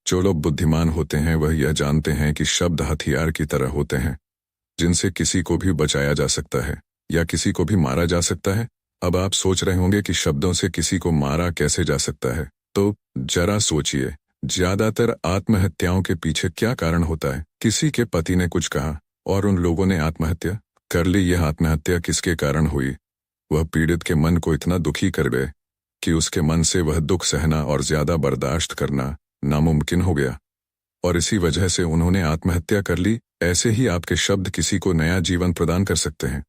जो लोग बुद्धिमान होते हैं वह यह जानते हैं कि शब्द हथियार की तरह होते हैं, जिनसे किसी को भी बचाया जा सकता है या किसी को भी मारा जा सकता है। अब आप सोच रहे होंगे कि शब्दों से किसी को मारा कैसे जा सकता है, तो जरा सोचिए, ज्यादातर आत्महत्याओं के पीछे क्या कारण होता है? किसी के पति ने कुछ कहा और उन लोगों ने आत्महत्या कर ली। यह आत्महत्या किसके कारण हुई? वह पीड़ित के मन को इतना दुखी कर गए कि उसके मन से वह दुख सहना और ज्यादा बर्दाश्त करना नामुमकिन हो गया, और इसी वजह से उन्होंने आत्महत्या कर ली। ऐसे ही आपके शब्द किसी को नया जीवन प्रदान कर सकते हैं।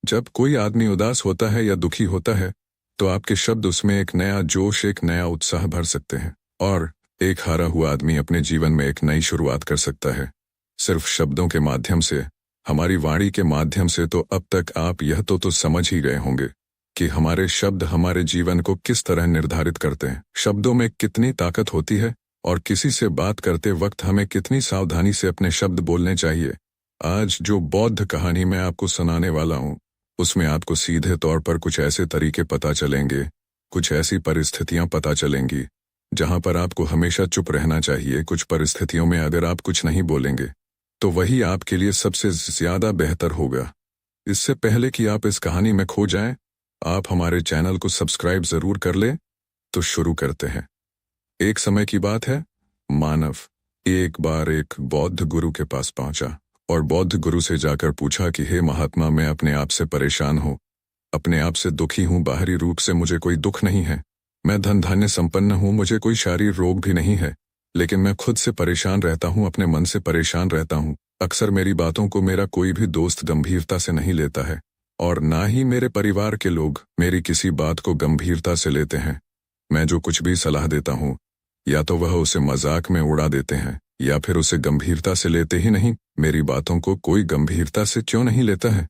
जब कोई आदमी उदास होता है या दुखी होता है, तो आपके शब्द उसमें एक नया जोश, एक नया उत्साह भर सकते हैं, और एक हारा हुआ आदमी अपने जीवन में एक नई शुरुआत कर सकता है, सिर्फ शब्दों के माध्यम से, हमारी वाणी के माध्यम से। तो अब तक आप यह तो समझ ही गए होंगे कि हमारे शब्द हमारे जीवन को किस तरह निर्धारित करते हैं। शब्दों में कितनी ताकत होती है, और किसी से बात करते वक्त हमें कितनी सावधानी से अपने शब्द बोलने चाहिए। आज जो बौद्ध कहानी मैं आपको सुनाने वाला हूँ, उसमें आपको सीधे तौर पर कुछ ऐसे तरीके पता चलेंगे, कुछ ऐसी परिस्थितियां पता चलेंगी जहां पर आपको हमेशा चुप रहना चाहिए। कुछ परिस्थितियों में अगर आप कुछ नहीं बोलेंगे तो वही आपके लिए सबसे ज्यादा बेहतर होगा। इससे पहले कि आप इस कहानी में खो जाएं, आप हमारे चैनल को सब्सक्राइब जरूर कर लें। तो शुरू करते हैं। एक समय की बात है, मानव एक बार एक बौद्ध गुरु के पास पहुंचा और बौद्ध गुरु से जाकर पूछा कि हे महात्मा, मैं अपने आप से परेशान हूँ, अपने आप से दुखी हूँ। बाहरी रूप से मुझे कोई दुख नहीं है, मैं धन धान्य संपन्न हूँ, मुझे कोई शारीरिक रोग भी नहीं है, लेकिन मैं खुद से परेशान रहता हूँ, अपने मन से परेशान रहता हूँ। अक्सर मेरी बातों को मेरा कोई भी दोस्त गंभीरता से नहीं लेता है, और ना ही मेरे परिवार के लोग मेरी किसी बात को गंभीरता से लेते हैं। मैं जो कुछ भी सलाह देता हूँ, या तो वह उसे मजाक में उड़ा देते हैं, या फिर उसे गंभीरता से लेते ही नहीं। मेरी बातों को कोई गंभीरता से क्यों नहीं लेता है?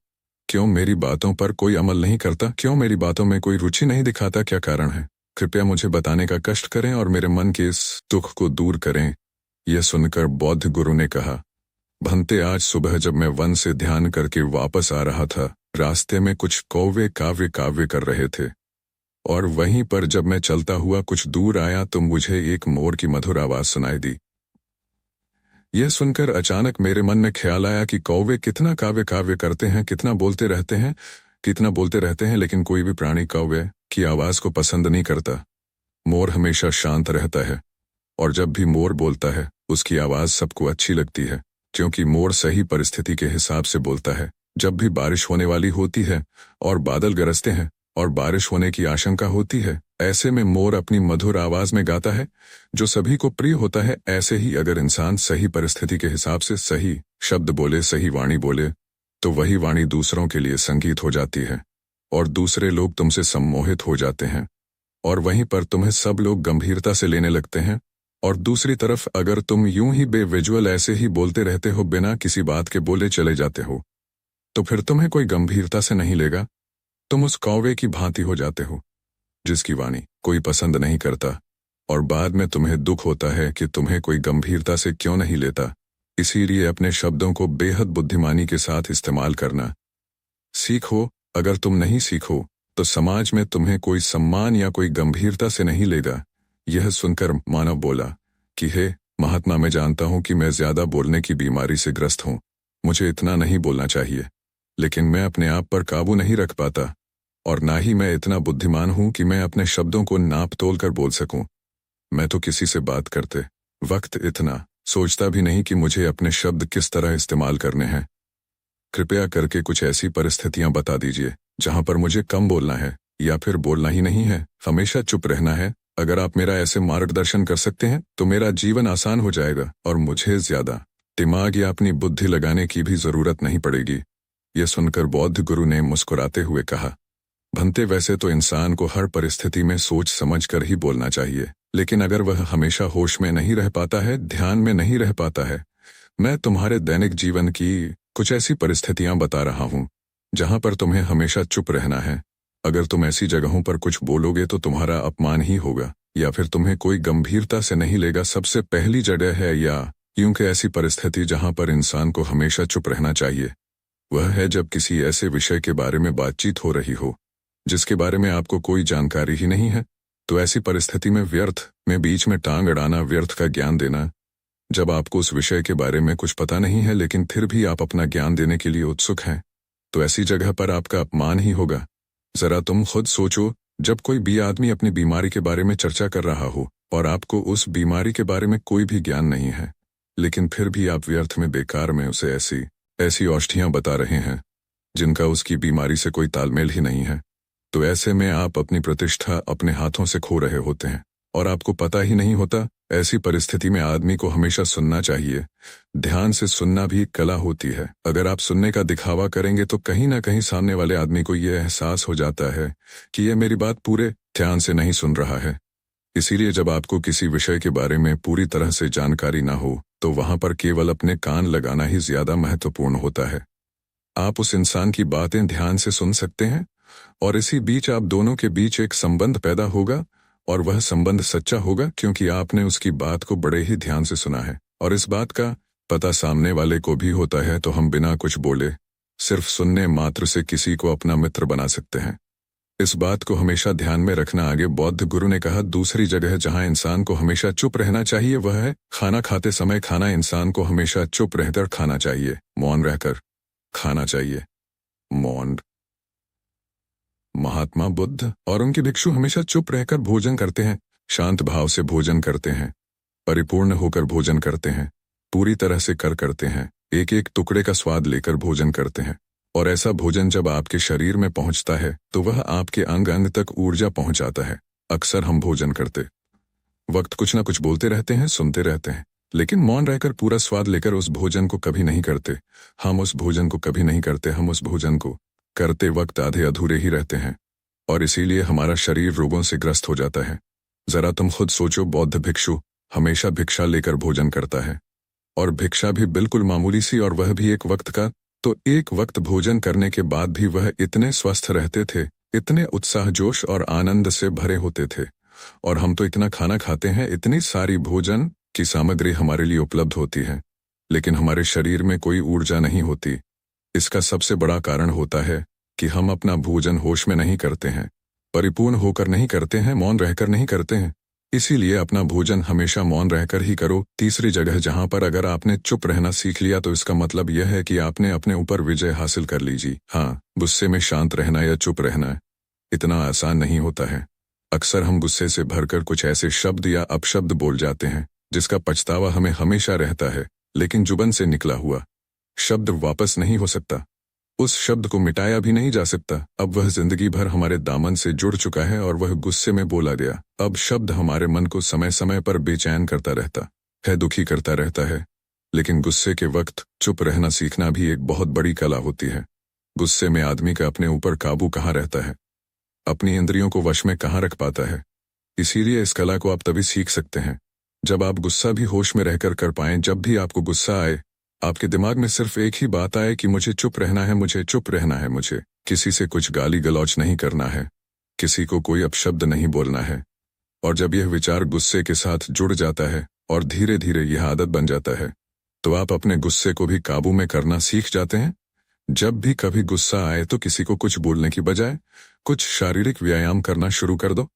क्यों मेरी बातों पर कोई अमल नहीं करता? क्यों मेरी बातों में कोई रुचि नहीं दिखाता? क्या कारण है? कृपया मुझे बताने का कष्ट करें और मेरे मन के इस दुख को दूर करें। यह सुनकर बौद्ध गुरु ने कहा, भंते, आज सुबह जब मैं वन से ध्यान करके वापस आ रहा था, रास्ते में कुछ कौवे काव्य काव्य कर रहे थे, और वहीं पर जब मैं चलता हुआ कुछ दूर आया तो मुझे एक मोर की मधुर आवाज सुनाई दी। यह सुनकर अचानक मेरे मन में ख्याल आया कि कौवे कितना काव्य काव्य करते हैं, कितना बोलते रहते हैं, लेकिन कोई भी प्राणी कौवे की आवाज को पसंद नहीं करता। मोर हमेशा शांत रहता है, और जब भी मोर बोलता है उसकी आवाज सबको अच्छी लगती है, क्योंकि मोर सही परिस्थिति के हिसाब से बोलता है। जब भी बारिश होने वाली होती है और बादल गरजते हैं और बारिश होने की आशंका होती है, ऐसे में मोर अपनी मधुर आवाज में गाता है, जो सभी को प्रिय होता है। ऐसे ही अगर इंसान सही परिस्थिति के हिसाब से सही शब्द बोले, सही वाणी बोले, तो वही वाणी दूसरों के लिए संगीत हो जाती है, और दूसरे लोग तुमसे सम्मोहित हो जाते हैं, और वहीं पर तुम्हें सब लोग गंभीरता से लेने लगते हैं। और दूसरी तरफ अगर तुम यूं ही बेविजुअल ऐसे ही बोलते रहते हो, बिना किसी बात के बोले चले जाते हो, तो फिर तुम्हें कोई गंभीरता से नहीं लेगा। तुम उस कौवे की भांति हो जाते हो जिसकी वाणी कोई पसंद नहीं करता, और बाद में तुम्हें दुख होता है कि तुम्हें कोई गंभीरता से क्यों नहीं लेता। इसीलिए अपने शब्दों को बेहद बुद्धिमानी के साथ इस्तेमाल करना सीखो। अगर तुम नहीं सीखो तो समाज में तुम्हें कोई सम्मान या कोई गंभीरता से नहीं लेगा। यह सुनकर मानव बोला कि हे महात्मा, मैं जानता हूं कि मैं ज्यादा बोलने की बीमारी से ग्रस्त हूं, मुझे इतना नहीं बोलना चाहिए, लेकिन मैं अपने आप पर काबू नहीं रख पाता, और ना ही मैं इतना बुद्धिमान हूं कि मैं अपने शब्दों को नाप तोल कर बोल सकूं। मैं तो किसी से बात करते वक्त इतना सोचता भी नहीं कि मुझे अपने शब्द किस तरह इस्तेमाल करने हैं। कृपया करके कुछ ऐसी परिस्थितियां बता दीजिए जहां पर मुझे कम बोलना है, या फिर बोलना ही नहीं है, हमेशा चुप रहना है। अगर आप मेरा ऐसे मार्गदर्शन कर सकते हैं तो मेरा जीवन आसान हो जाएगा, और मुझे ज्यादा दिमाग या अपनी बुद्धि लगाने की भी जरूरत नहीं पड़ेगी। यह सुनकर बौद्ध गुरु ने मुस्कुराते हुए कहा, भंते, वैसे तो इंसान को हर परिस्थिति में सोच समझ कर ही बोलना चाहिए, लेकिन अगर वह हमेशा होश में नहीं रह पाता है, ध्यान में नहीं रह पाता है, मैं तुम्हारे दैनिक जीवन की कुछ ऐसी परिस्थितियां बता रहा हूं जहां पर तुम्हें हमेशा चुप रहना है। अगर तुम ऐसी जगहों पर कुछ बोलोगे तो तुम्हारा अपमान ही होगा, या फिर तुम्हें कोई गंभीरता से नहीं लेगा। सबसे पहली जगह है, या यूं कि ऐसी परिस्थिति जहां पर इंसान को हमेशा चुप रहना चाहिए, वह है जब किसी ऐसे विषय के बारे में बातचीत हो रही हो जिसके बारे में आपको कोई जानकारी ही नहीं है, तो ऐसी परिस्थिति में व्यर्थ में बीच में टांग अड़ाना, व्यर्थ का ज्ञान देना, जब आपको उस विषय के बारे में कुछ पता नहीं है लेकिन फिर भी आप अपना ज्ञान देने के लिए उत्सुक हैं, तो ऐसी जगह पर आपका अपमान ही होगा। जरा तुम खुद सोचो, जब कोई भी आदमी अपनी बीमारी के बारे में चर्चा कर रहा हो और आपको उस बीमारी के बारे में कोई भी ज्ञान नहीं है, लेकिन फिर भी आप व्यर्थ में बेकार में उसे ऐसी ऐसी औषधियां बता रहे हैं जिनका उसकी बीमारी से कोई तालमेल ही नहीं है, तो ऐसे में आप अपनी प्रतिष्ठा अपने हाथों से खो रहे होते हैं और आपको पता ही नहीं होता। ऐसी परिस्थिति में आदमी को हमेशा सुनना चाहिए। ध्यान से सुनना भी एक कला होती है। अगर आप सुनने का दिखावा करेंगे तो कहीं ना कहीं सामने वाले आदमी को यह एहसास हो जाता है कि यह मेरी बात पूरे ध्यान से नहीं सुन रहा है। इसीलिए जब आपको किसी विषय के बारे में पूरी तरह से जानकारी ना हो तो वहां पर केवल अपने कान लगाना ही ज्यादा महत्वपूर्ण होता है। आप उस इंसान की बातें ध्यान से सुन सकते हैं और इसी बीच आप दोनों के बीच एक संबंध पैदा होगा और वह संबंध सच्चा होगा क्योंकि आपने उसकी बात को बड़े ही ध्यान से सुना है। और इस बात का पता सामने वाले को भी होता है, तो हम बिना कुछ बोले सिर्फ सुनने मात्र से किसी को अपना मित्र बना सकते हैं। इस बात को हमेशा ध्यान में रखना। आगे बौद्ध गुरु ने कहा, दूसरी जगह जहां इंसान को हमेशा चुप रहना चाहिए वह है खाना खाते समय खाना। इंसान को हमेशा चुप रहकर खाना चाहिए, मौन रहकर खाना चाहिए। मौन। महात्मा बुद्ध और उनके भिक्षु हमेशा चुप रहकर भोजन करते हैं, शांत भाव से भोजन करते हैं, परिपूर्ण होकर भोजन करते हैं, पूरी तरह से करते हैं, एक एक टुकड़े का स्वाद लेकर भोजन करते हैं। और ऐसा भोजन जब आपके शरीर में पहुंचता है तो वह आपके अंग अंग तक ऊर्जा पहुंचाता है। अक्सर हम भोजन करते वक्त कुछ ना कुछ बोलते रहते हैं, सुनते रहते हैं, लेकिन मौन रहकर पूरा स्वाद लेकर उस भोजन को कभी नहीं करते। हम उस भोजन को कभी नहीं करते। हम उस भोजन को करते वक्त आधे अधूरे ही रहते हैं और इसीलिए हमारा शरीर रोगों से ग्रस्त हो जाता है। जरा तुम खुद सोचो, बौद्ध भिक्षु हमेशा भिक्षा लेकर भोजन करता है और भिक्षा भी बिल्कुल मामूली सी, और वह भी एक वक्त का। तो एक वक्त भोजन करने के बाद भी वह इतने स्वस्थ रहते थे, इतने उत्साह जोश और आनंद से भरे होते थे। और हम तो इतना खाना खाते हैं, इतनी सारी भोजन की सामग्री हमारे लिए उपलब्ध होती है, लेकिन हमारे शरीर में कोई ऊर्जा नहीं होती। इसका सबसे बड़ा कारण होता है कि हम अपना भोजन होश में नहीं करते हैं, परिपूर्ण होकर नहीं करते हैं, मौन रहकर नहीं करते हैं। इसीलिए अपना भोजन हमेशा मौन रहकर ही करो। तीसरी जगह जहां पर अगर आपने चुप रहना सीख लिया तो इसका मतलब यह है कि आपने अपने ऊपर विजय हासिल कर लीजिए। हाँ, गुस्से में शांत रहना या चुप रहना इतना आसान नहीं होता है। अक्सर हम गुस्से से भरकर कुछ ऐसे शब्द या अपशब्द बोल जाते हैं जिसका पछतावा हमें हमेशा रहता है, लेकिन जुबान से निकला हुआ शब्द वापस नहीं हो सकता। उस शब्द को मिटाया भी नहीं जा सकता। अब वह जिंदगी भर हमारे दामन से जुड़ चुका है और वह गुस्से में बोला गया अब शब्द हमारे मन को समय समय पर बेचैन करता रहता है, दुखी करता रहता है। लेकिन गुस्से के वक्त चुप रहना सीखना भी एक बहुत बड़ी कला होती है। गुस्से में आदमी का अपने ऊपर काबू कहाँ रहता है, अपनी इंद्रियों को वश में कहाँ रख पाता है। इसीलिए इस कला को आप तभी सीख सकते हैं जब आप गुस्सा भी होश में रहकर कर पाएं। जब भी आपको गुस्सा आए, आपके दिमाग में सिर्फ एक ही बात आए कि मुझे चुप रहना है, मुझे चुप रहना है, मुझे किसी से कुछ गाली गलौच नहीं करना है, किसी को कोई अपशब्द नहीं बोलना है। और जब यह विचार गुस्से के साथ जुड़ जाता है और धीरे धीरे यह आदत बन जाता है, तो आप अपने गुस्से को भी काबू में करना सीख जाते हैं। जब भी कभी गुस्सा आए तो किसी को कुछ बोलने की बजाय कुछ शारीरिक व्यायाम करना शुरू कर दो।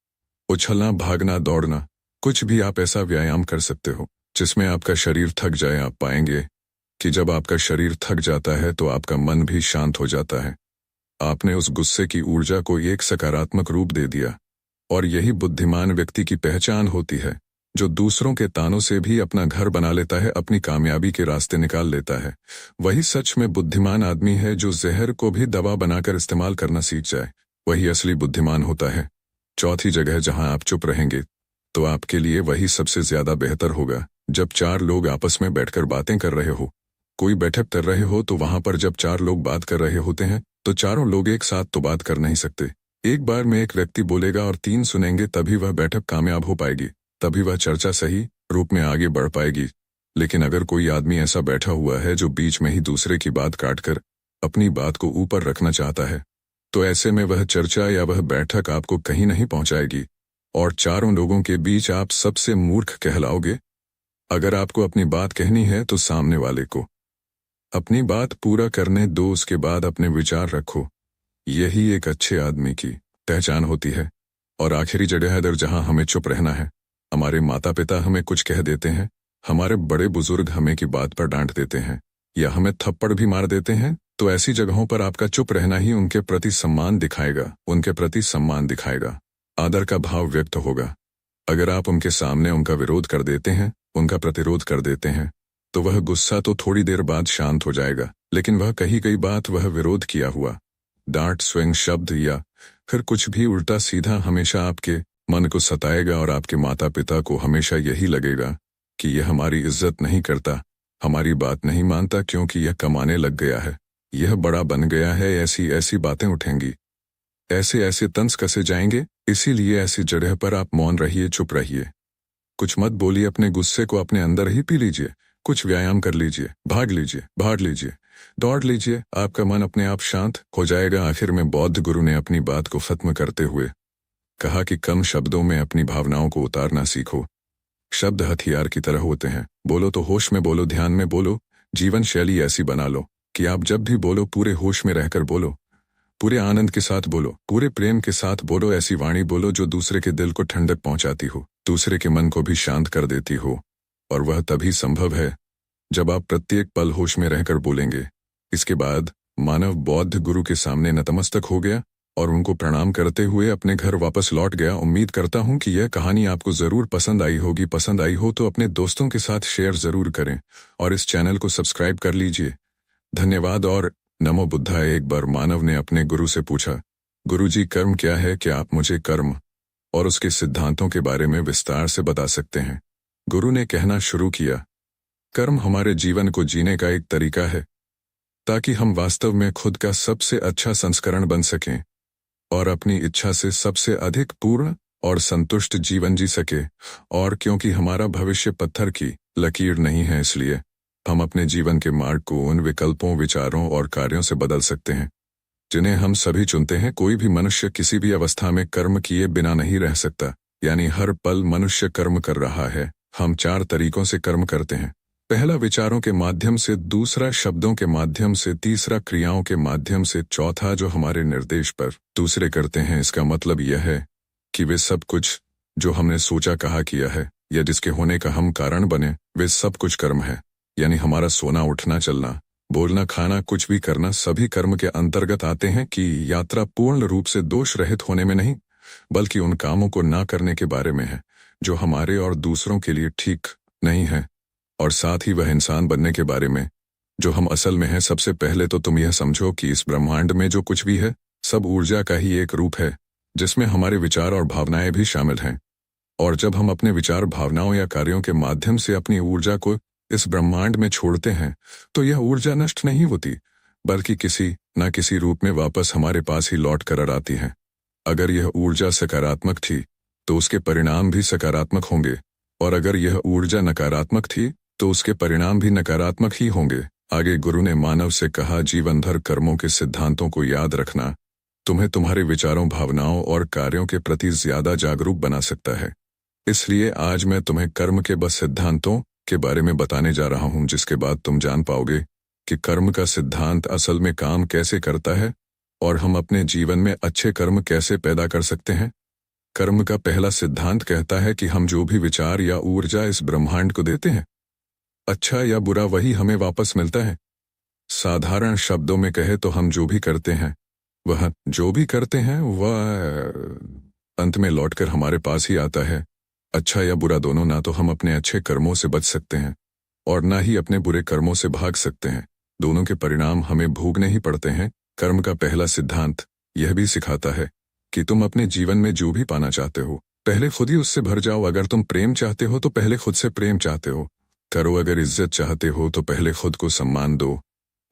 उछलना, भागना, दौड़ना, कुछ भी आप ऐसा व्यायाम कर सकते हो जिसमें आपका शरीर थक जाए। आप पाएंगे कि जब आपका शरीर थक जाता है तो आपका मन भी शांत हो जाता है। आपने उस गुस्से की ऊर्जा को एक सकारात्मक रूप दे दिया। और यही बुद्धिमान व्यक्ति की पहचान होती है, जो दूसरों के तानों से भी अपना घर बना लेता है, अपनी कामयाबी के रास्ते निकाल लेता है। वही सच में बुद्धिमान आदमी है जो जहर को भी दवा बनाकर इस्तेमाल करना सीख जाए। वही असली बुद्धिमान होता है। चौथी जगह जहां आप चुप रहेंगे तो आपके लिए वही सबसे ज्यादा बेहतर होगा। जब चार लोग आपस में बैठकर बातें कर रहे हो, कोई बैठक कर रहे हो, तो वहां पर जब चार लोग बात कर रहे होते हैं तो चारों लोग एक साथ तो बात कर नहीं सकते। एक बार में एक व्यक्ति बोलेगा और तीन सुनेंगे, तभी वह बैठक कामयाब हो पाएगी, तभी वह चर्चा सही रूप में आगे बढ़ पाएगी। लेकिन अगर कोई आदमी ऐसा बैठा हुआ है जो बीच में ही दूसरे की बात काटकर अपनी बात को ऊपर रखना चाहता है, तो ऐसे में वह चर्चा या वह बैठक आपको कहीं नहीं पहुंचाएगी और चारों लोगों के बीच आप सबसे मूर्ख कहलाओगे। अगर आपको अपनी बात कहनी है तो सामने वाले को अपनी बात पूरा करने दो, उसके बाद अपने विचार रखो। यही एक अच्छे आदमी की पहचान होती है। और आखिरी जगह है दर जहां हमें चुप रहना है। हमारे माता पिता हमें कुछ कह देते हैं, हमारे बड़े बुजुर्ग हमें की बात पर डांट देते हैं, या हमें थप्पड़ भी मार देते हैं, तो ऐसी जगहों पर आपका चुप रहना ही उनके प्रति सम्मान दिखाएगा, उनके प्रति सम्मान दिखाएगा, आदर का भाव व्यक्त होगा। अगर आप उनके सामने उनका विरोध कर देते हैं, उनका प्रतिरोध कर देते हैं, तो वह गुस्सा तो थोड़ी देर बाद शांत हो जाएगा, लेकिन वह कही गई बात, वह विरोध किया हुआ डांट, स्विंग शब्द या फिर कुछ भी उल्टा सीधा हमेशा आपके मन को सताएगा और आपके माता पिता को हमेशा यही लगेगा कि यह हमारी इज्जत नहीं करता, हमारी बात नहीं मानता क्योंकि यह कमाने लग गया है, यह बड़ा बन गया है। ऐसी ऐसी बातें उठेंगी, ऐसे ऐसे तंज कसे जाएंगे। इसीलिए ऐसी जगह पर आप मौन रहिए, चुप रहिए, कुछ मत बोलिए, अपने गुस्से को अपने अंदर ही पी लीजिए, कुछ व्यायाम कर लीजिए, भाग लीजिए, दौड़ लीजिए, आपका मन अपने आप शांत हो जाएगा। आखिर में बौद्ध गुरु ने अपनी बात को खत्म करते हुए कहा कि कम शब्दों में अपनी भावनाओं को उतारना सीखो। शब्द हथियार की तरह होते हैं, बोलो तो होश में बोलो, ध्यान में बोलो, जीवन शैली ऐसी बना लो कि आप जब भी बोलो पूरे होश में रहकर बोलो, पूरे आनंद के साथ बोलो, पूरे प्रेम के साथ बोलो। ऐसी वाणी बोलो जो दूसरे के दिल को ठंडक पहुंचाती हो, दूसरे के मन को भी शांत कर देती हो, और वह तभी संभव है जब आप प्रत्येक पल होश में रहकर बोलेंगे। इसके बाद मानव बौद्ध गुरु के सामने नतमस्तक हो गया और उनको प्रणाम करते हुए अपने घर वापस लौट गया। उम्मीद करता हूं कि यह कहानी आपको जरूर पसंद आई होगी। पसंद आई हो तो अपने दोस्तों के साथ शेयर जरूर करें और इस चैनल को सब्सक्राइब कर लीजिए। धन्यवाद और नमो बुद्धाय। एक बार मानव ने अपने गुरु से पूछा, गुरुजी कर्म क्या है? क्या आप मुझे कर्म और उसके सिद्धांतों के बारे में विस्तार से बता सकते हैं? गुरु ने कहना शुरू किया, कर्म हमारे जीवन को जीने का एक तरीका है ताकि हम वास्तव में खुद का सबसे अच्छा संस्करण बन सकें और अपनी इच्छा से सबसे अधिक पूर्ण और संतुष्ट जीवन जी सके। और क्योंकि हमारा भविष्य पत्थर की लकीर नहीं है, इसलिए हम अपने जीवन के मार्ग को उन विकल्पों, विचारों और कार्यों से बदल सकते हैं जिन्हें हम सभी चुनते हैं। कोई भी मनुष्य किसी भी अवस्था में कर्म किए बिना नहीं रह सकता, यानी हर पल मनुष्य कर्म कर रहा है। हम 4 तरीकों से कर्म करते हैं। पहला विचारों के माध्यम से, दूसरा शब्दों के माध्यम से, तीसरा क्रियाओं के माध्यम से, चौथा जो हमारे निर्देश पर दूसरे करते हैं। इसका मतलब यह है कि वे सब कुछ जो हमने सोचा, कहा, किया है या जिसके होने का हम कारण बने, वे सब कुछ कर्म है। यानी हमारा सोना, उठना, चलना, बोलना, खाना, कुछ भी करना सभी कर्म के अंतर्गत आते हैं। कि यात्रा पूर्ण रूप से दोष रहित होने में नहीं, बल्कि उन कामों को ना करने के बारे में है जो हमारे और दूसरों के लिए ठीक नहीं है, और साथ ही वह इंसान बनने के बारे में जो हम असल में हैं। सबसे पहले तो तुम यह समझो कि इस ब्रह्मांड में जो कुछ भी है सब ऊर्जा का ही एक रूप है, जिसमें हमारे विचार और भावनाएं भी शामिल हैं। और जब हम अपने विचार, भावनाओं या कार्यों के माध्यम से अपनी ऊर्जा को इस ब्रह्मांड में छोड़ते हैं, तो यह ऊर्जा नष्ट नहीं होती, बल्कि किसी न किसी रूप में वापस हमारे पास ही लौट कर आती है। अगर यह ऊर्जा सकारात्मक थी तो उसके परिणाम भी सकारात्मक होंगे, और अगर यह ऊर्जा नकारात्मक थी तो उसके परिणाम भी नकारात्मक ही होंगे। आगे गुरु ने मानव से कहा, जीवन भर कर्मों के सिद्धांतों को याद रखना तुम्हें तुम्हारे विचारों, भावनाओं और कार्यों के प्रति ज्यादा जागरूक बना सकता है। इसलिए आज मैं तुम्हें कर्म के बस सिद्धांतों के बारे में बताने जा रहा हूं, जिसके बाद तुम जान पाओगे कि कर्म का सिद्धांत असल में काम कैसे करता है और हम अपने जीवन में अच्छे कर्म कैसे पैदा कर सकते हैं। कर्म का पहला सिद्धांत कहता है कि हम जो भी विचार या ऊर्जा इस ब्रह्मांड को देते हैं, अच्छा या बुरा, वही हमें वापस मिलता है। साधारण शब्दों में कहे तो हम जो भी करते हैं, वह अंत में लौटकर हमारे पास ही आता है। अच्छा या बुरा दोनों, ना तो हम अपने अच्छे कर्मों से बच सकते हैं और ना ही अपने बुरे कर्मों से भाग सकते हैं। दोनों के परिणाम हमें भोगने ही पड़ते हैं। कर्म का पहला सिद्धांत यह भी सिखाता है कि तुम अपने जीवन में जो भी पाना चाहते हो, पहले खुद ही उससे भर जाओ। अगर तुम प्रेम चाहते हो तो पहले खुद से प्रेम चाहते हो करो। अगर इज्जत चाहते हो तो पहले खुद को सम्मान दो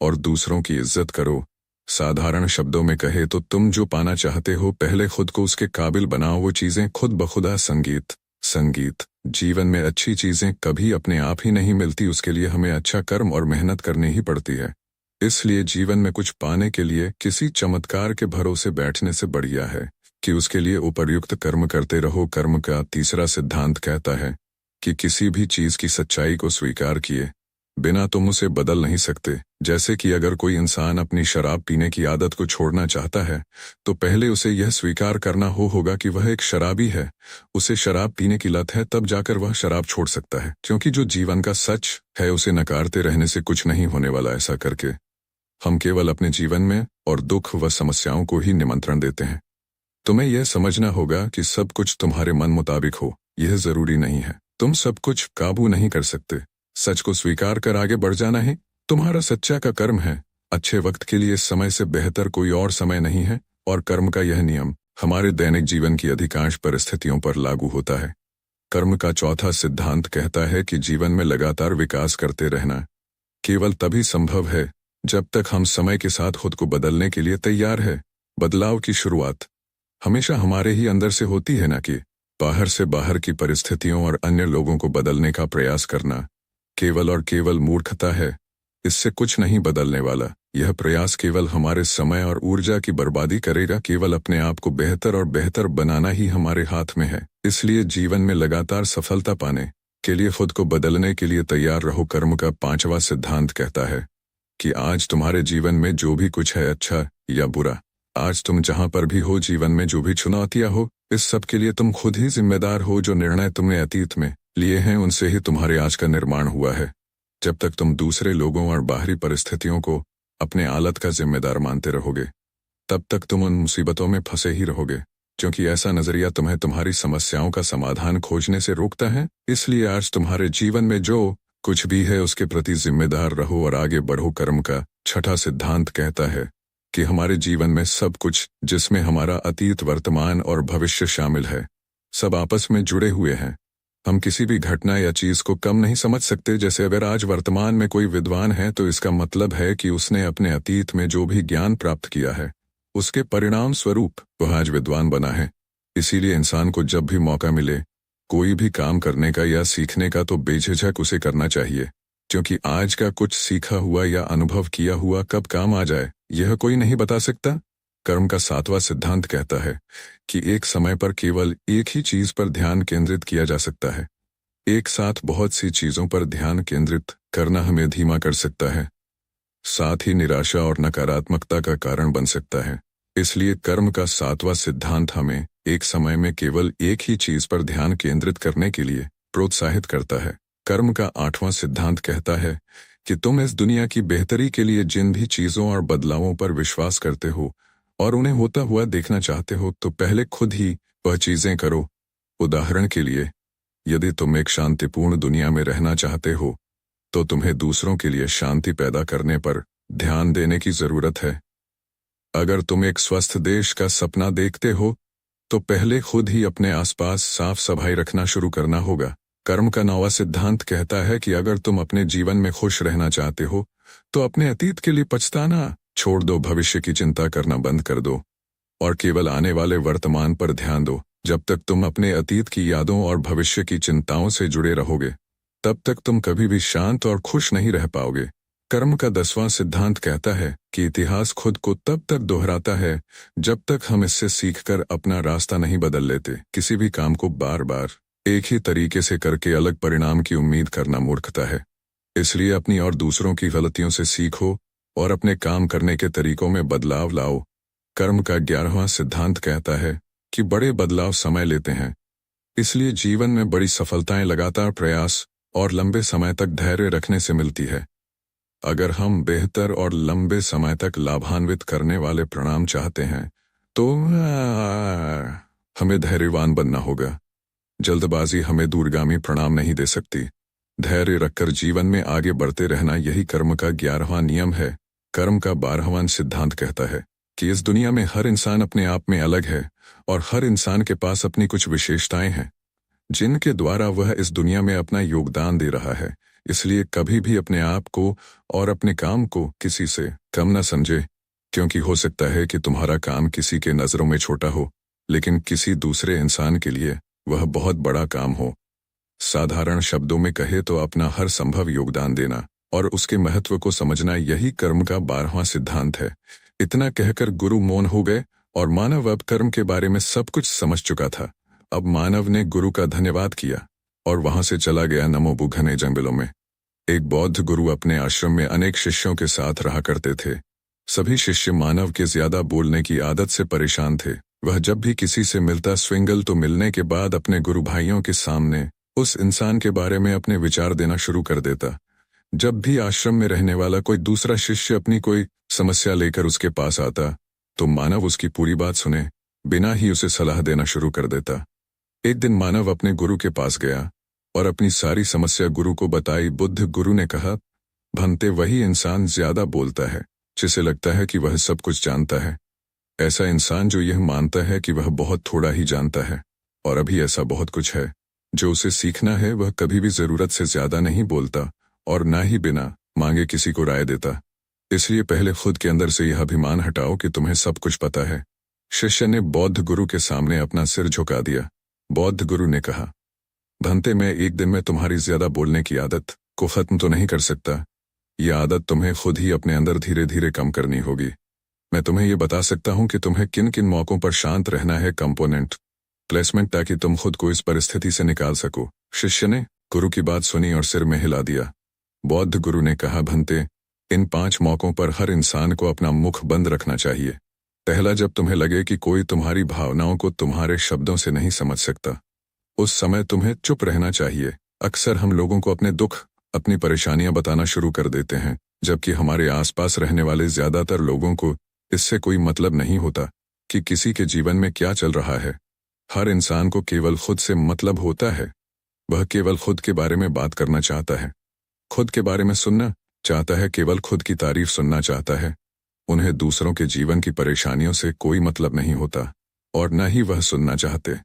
और दूसरों की इज्जत करो। साधारण शब्दों में कहे तो तुम जो पाना चाहते हो, पहले खुद को उसके काबिल बनाओ। वो चीजें खुद बखुदा संगीत। जीवन में अच्छी चीजें कभी अपने आप ही नहीं मिलती, उसके लिए हमें अच्छा कर्म और मेहनत करनी ही पड़ती है। इसलिए जीवन में कुछ पाने के लिए किसी चमत्कार के भरोसे बैठने से बढ़िया है कि उसके लिए उपयुक्त कर्म करते रहो। कर्म का तीसरा सिद्धांत कहता है कि किसी भी चीज की सच्चाई को स्वीकार किए बिना तुम उसे बदल नहीं सकते। जैसे कि अगर कोई इंसान अपनी शराब पीने की आदत को छोड़ना चाहता है तो पहले उसे यह स्वीकार करना होगा कि वह एक शराबी है, उसे शराब पीने की लत है, तब जाकर वह शराब छोड़ सकता है। क्योंकि जो जीवन का सच है उसे नकारते रहने से कुछ नहीं होने वाला। ऐसा करके हम केवल अपने जीवन में और दुख व समस्याओं को ही निमंत्रण देते हैं। तुम्हें यह समझना होगा कि सब कुछ तुम्हारे मन मुताबिक हो यह जरूरी नहीं है। तुम सब कुछ काबू नहीं कर सकते। सच को स्वीकार कर आगे बढ़ जाना ही तुम्हारा सच्चा का कर्म है। अच्छे वक्त के लिए इस समय से बेहतर कोई और समय नहीं है और कर्म का यह नियम हमारे दैनिक जीवन की अधिकांश परिस्थितियों पर लागू होता है। कर्म का चौथा सिद्धांत कहता है कि जीवन में लगातार विकास करते रहना केवल तभी संभव है जब तक हम समय के साथ खुद को बदलने के लिए तैयार है। बदलाव की शुरुआत हमेशा हमारे ही अंदर से होती है, न कि बाहर से। बाहर की परिस्थितियों और अन्य लोगों को बदलने का प्रयास करना केवल और केवल मूर्खता है। इससे कुछ नहीं बदलने वाला। यह प्रयास केवल हमारे समय और ऊर्जा की बर्बादी करेगा। केवल अपने आप को बेहतर और बेहतर बनाना ही हमारे हाथ में है। इसलिए जीवन में लगातार सफलता पाने के लिए खुद को बदलने के लिए तैयार रहो। कर्म का पांचवा सिद्धांत कहता है कि आज तुम्हारे जीवन में जो भी कुछ है, अच्छा या बुरा, आज तुम जहां पर भी हो, जीवन में जो भी चुनौतियां हो, इस सब के लिए तुम खुद ही जिम्मेदार हो। जो निर्णय तुमने अतीत में लिए हैं उनसे ही तुम्हारे आज का निर्माण हुआ है। जब तक तुम दूसरे लोगों और बाहरी परिस्थितियों को अपने हालत का जिम्मेदार मानते रहोगे तब तक तुम उन मुसीबतों में फंसे ही रहोगे, क्योंकि ऐसा नजरिया तुम्हें तुम्हारी समस्याओं का समाधान खोजने से रोकता है। इसलिए आज तुम्हारे जीवन में जो कुछ भी है उसके प्रति जिम्मेदार रहो और आगे बढ़ो। कर्म का छठा सिद्धांत कहता है कि हमारे जीवन में सब कुछ, जिसमें हमारा अतीत, वर्तमान और भविष्य शामिल है, सब आपस में जुड़े हुए हैं। हम किसी भी घटना या चीज को कम नहीं समझ सकते। जैसे अगर आज वर्तमान में कोई विद्वान है तो इसका मतलब है कि उसने अपने अतीत में जो भी ज्ञान प्राप्त किया है उसके परिणाम स्वरूप वह आज विद्वान बना है। इसीलिए इंसान को जब भी मौका मिले कोई भी काम करने का या सीखने का तो बेझिझक उसे करना चाहिए, क्योंकि आज का कुछ सीखा हुआ या अनुभव किया हुआ कब काम आ जाए यह कोई नहीं बता सकता। कर्म का सातवां सिद्धांत कहता है कि एक समय पर केवल एक ही चीज पर ध्यान केंद्रित किया जा सकता है। एक साथ बहुत सी चीजों पर ध्यान केंद्रित करना हमें धीमा कर सकता है, साथ ही निराशा और नकारात्मकता का कारण बन सकता है। इसलिए कर्म का सातवां सिद्धांत हमें एक समय में केवल एक ही चीज पर ध्यान केंद्रित करने के लिए प्रोत्साहित करता है। कर्म का आठवां सिद्धांत कहता है कि तुम इस दुनिया की बेहतरी के लिए जिन भी चीजों और बदलावों पर विश्वास करते हो और उन्हें होता हुआ देखना चाहते हो तो पहले खुद ही वह चीजें करो। उदाहरण के लिए, यदि तुम एक शांतिपूर्ण दुनिया में रहना चाहते हो तो तुम्हें दूसरों के लिए शांति पैदा करने पर ध्यान देने की जरूरत है। अगर तुम एक स्वस्थ देश का सपना देखते हो तो पहले खुद ही अपने आसपास साफ सफाई रखना शुरू करना होगा। कर्म का नौवां सिद्धांत कहता है कि अगर तुम अपने जीवन में खुश रहना चाहते हो तो अपने अतीत के लिए पछताना छोड़ दो, भविष्य की चिंता करना बंद कर दो और केवल आने वाले वर्तमान पर ध्यान दो। जब तक तुम अपने अतीत की यादों और भविष्य की चिंताओं से जुड़े रहोगे तब तक तुम कभी भी शांत और खुश नहीं रह पाओगे। कर्म का 10वां सिद्धांत कहता है कि इतिहास खुद को तब तक दोहराता है जब तक हम इससे सीखकर अपना रास्ता नहीं बदल लेते। किसी भी काम को बार बार एक ही तरीके से करके अलग परिणाम की उम्मीद करना मूर्खता है। इसलिए अपनी और दूसरों की गलतियों से सीखो और अपने काम करने के तरीकों में बदलाव लाओ। कर्म का 11वां सिद्धांत कहता है कि बड़े बदलाव समय लेते हैं, इसलिए जीवन में बड़ी सफलताएं लगातार प्रयास और लंबे समय तक धैर्य रखने से मिलती है। अगर हम बेहतर और लंबे समय तक लाभान्वित करने वाले परिणाम चाहते हैं तो हमें धैर्यवान बनना होगा। जल्दबाजी हमें दूरगामी परिणाम नहीं दे सकती। धैर्य रखकर जीवन में आगे बढ़ते रहना यही कर्म का 11वां नियम है। कर्म का 12वां सिद्धांत कहता है कि इस दुनिया में हर इंसान अपने आप में अलग है और हर इंसान के पास अपनी कुछ विशेषताएं हैं जिनके द्वारा वह इस दुनिया में अपना योगदान दे रहा है। इसलिए कभी भी अपने आप को और अपने काम को किसी से कम न समझे, क्योंकि हो सकता है कि तुम्हारा काम किसी के नजरों में छोटा हो लेकिन किसी दूसरे इंसान के लिए वह बहुत बड़ा काम हो। साधारण शब्दों में कहे तो अपना हर संभव योगदान देना और उसके महत्व को समझना यही कर्म का 12वां सिद्धांत है। इतना कहकर गुरु मौन हो गए और मानव अब कर्म के बारे में सब कुछ समझ चुका था। अब मानव ने गुरु का धन्यवाद किया और वहां से चला गया नमो घने जंगलों में। एक बौद्ध गुरु अपने आश्रम में अनेक शिष्यों के साथ रहा करते थे। सभी शिष्य मानव के ज्यादा बोलने की आदत से परेशान थे। वह जब भी किसी से मिलता स्विंगल तो मिलने के बाद अपने गुरु भाइयों के सामने उस इंसान के बारे में अपने विचार देना शुरू कर देता। जब भी आश्रम में रहने वाला कोई दूसरा शिष्य अपनी कोई समस्या लेकर उसके पास आता तो मानव उसकी पूरी बात सुने बिना ही उसे सलाह देना शुरू कर देता। एक दिन मानव अपने गुरु के पास गया और अपनी सारी समस्या गुरु को बताई। बुद्ध गुरु ने कहा, भंते, वही इंसान ज्यादा बोलता है जिसे लगता है कि वह सब कुछ जानता है। ऐसा इंसान जो यह मानता है कि वह बहुत थोड़ा ही जानता है और अभी ऐसा बहुत कुछ है जो उसे सीखना है। वह कभी भी जरूरत से ज्यादा नहीं बोलता और ना ही बिना मांगे किसी को राय देता। इसलिए पहले खुद के अंदर से यह अभिमान हटाओ कि तुम्हें सब कुछ पता है। शिष्य ने बौद्ध गुरु के सामने अपना सिर झुका दिया। बौद्ध गुरु ने कहा, भंते, मैं एक दिन में तुम्हारी ज्यादा बोलने की आदत को खत्म तो नहीं कर सकता। यह आदत तुम्हें खुद ही अपने अंदर धीरे धीरे कम करनी होगी। मैं तुम्हें यह बता सकता हूं कि तुम्हें किन किन मौकों पर शांत रहना है। कंपोनेंट प्लेसमेंट, ताकि तुम खुद को इस परिस्थिति से निकाल सको। शिष्य ने गुरु की बात सुनी और सिर में हिला दिया। बौद्ध गुरु ने कहा, भंते, इन 5 मौकों पर हर इंसान को अपना मुख बंद रखना चाहिए। पहला, जब तुम्हें लगे कि कोई तुम्हारी भावनाओं को तुम्हारे शब्दों से नहीं समझ सकता, उस समय तुम्हें चुप रहना चाहिए। अक्सर हम लोगों को अपने दुख, अपनी परेशानियां बताना शुरू कर देते हैं, जबकि हमारे आसपास रहने वाले ज्यादातर लोगों को इससे कोई मतलब नहीं होता कि किसी के जीवन में क्या चल रहा है। हर इंसान को केवल खुद से मतलब होता है। वह केवल खुद के बारे में बात करना चाहता है, खुद के बारे में सुनना चाहता है, केवल खुद की तारीफ सुनना चाहता है। उन्हें दूसरों के जीवन की परेशानियों से कोई मतलब नहीं होता और न ही वह सुनना चाहते।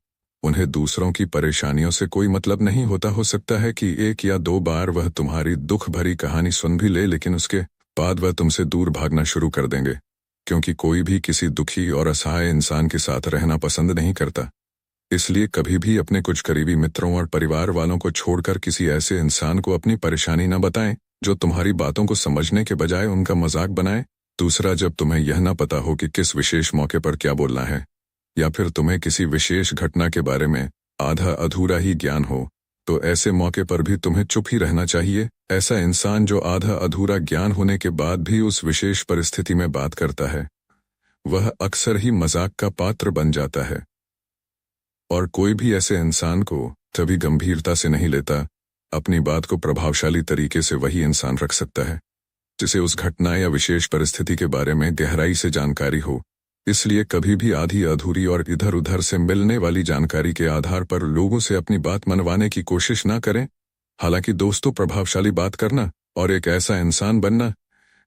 उन्हें दूसरों की परेशानियों से कोई मतलब नहीं होता। हो सकता है कि 1 या 2 बार वह तुम्हारी दुख भरी कहानी सुन भी ले, लेकिन उसके बाद वह तुमसे दूर भागना शुरू कर देंगे, क्योंकि कोई भी किसी दुखी और असहाय इंसान के साथ रहना पसंद नहीं करता। इसलिए कभी भी अपने कुछ करीबी मित्रों और परिवार वालों को छोड़कर किसी ऐसे इंसान को अपनी परेशानी न बताएं जो तुम्हारी बातों को समझने के बजाय उनका मजाक बनाए। दूसरा, जब तुम्हें यह न पता हो कि किस विशेष मौके पर क्या बोलना है, या फिर तुम्हें किसी विशेष घटना के बारे में आधा अधूरा ही ज्ञान हो, तो ऐसे मौके पर भी तुम्हें चुप ही रहना चाहिए। ऐसा इंसान जो आधा अधूरा ज्ञान होने के बाद भी उस विशेष परिस्थिति में बात करता है, वह अक्सर ही मजाक का पात्र बन जाता है और कोई भी ऐसे इंसान को कभी गंभीरता से नहीं लेता। अपनी बात को प्रभावशाली तरीके से वही इंसान रख सकता है जिसे उस घटना या विशेष परिस्थिति के बारे में गहराई से जानकारी हो। इसलिए कभी भी आधी अधूरी और इधर उधर से मिलने वाली जानकारी के आधार पर लोगों से अपनी बात मनवाने की कोशिश ना करें। हालांकि दोस्तों, प्रभावशाली बात करना और एक ऐसा इंसान बनना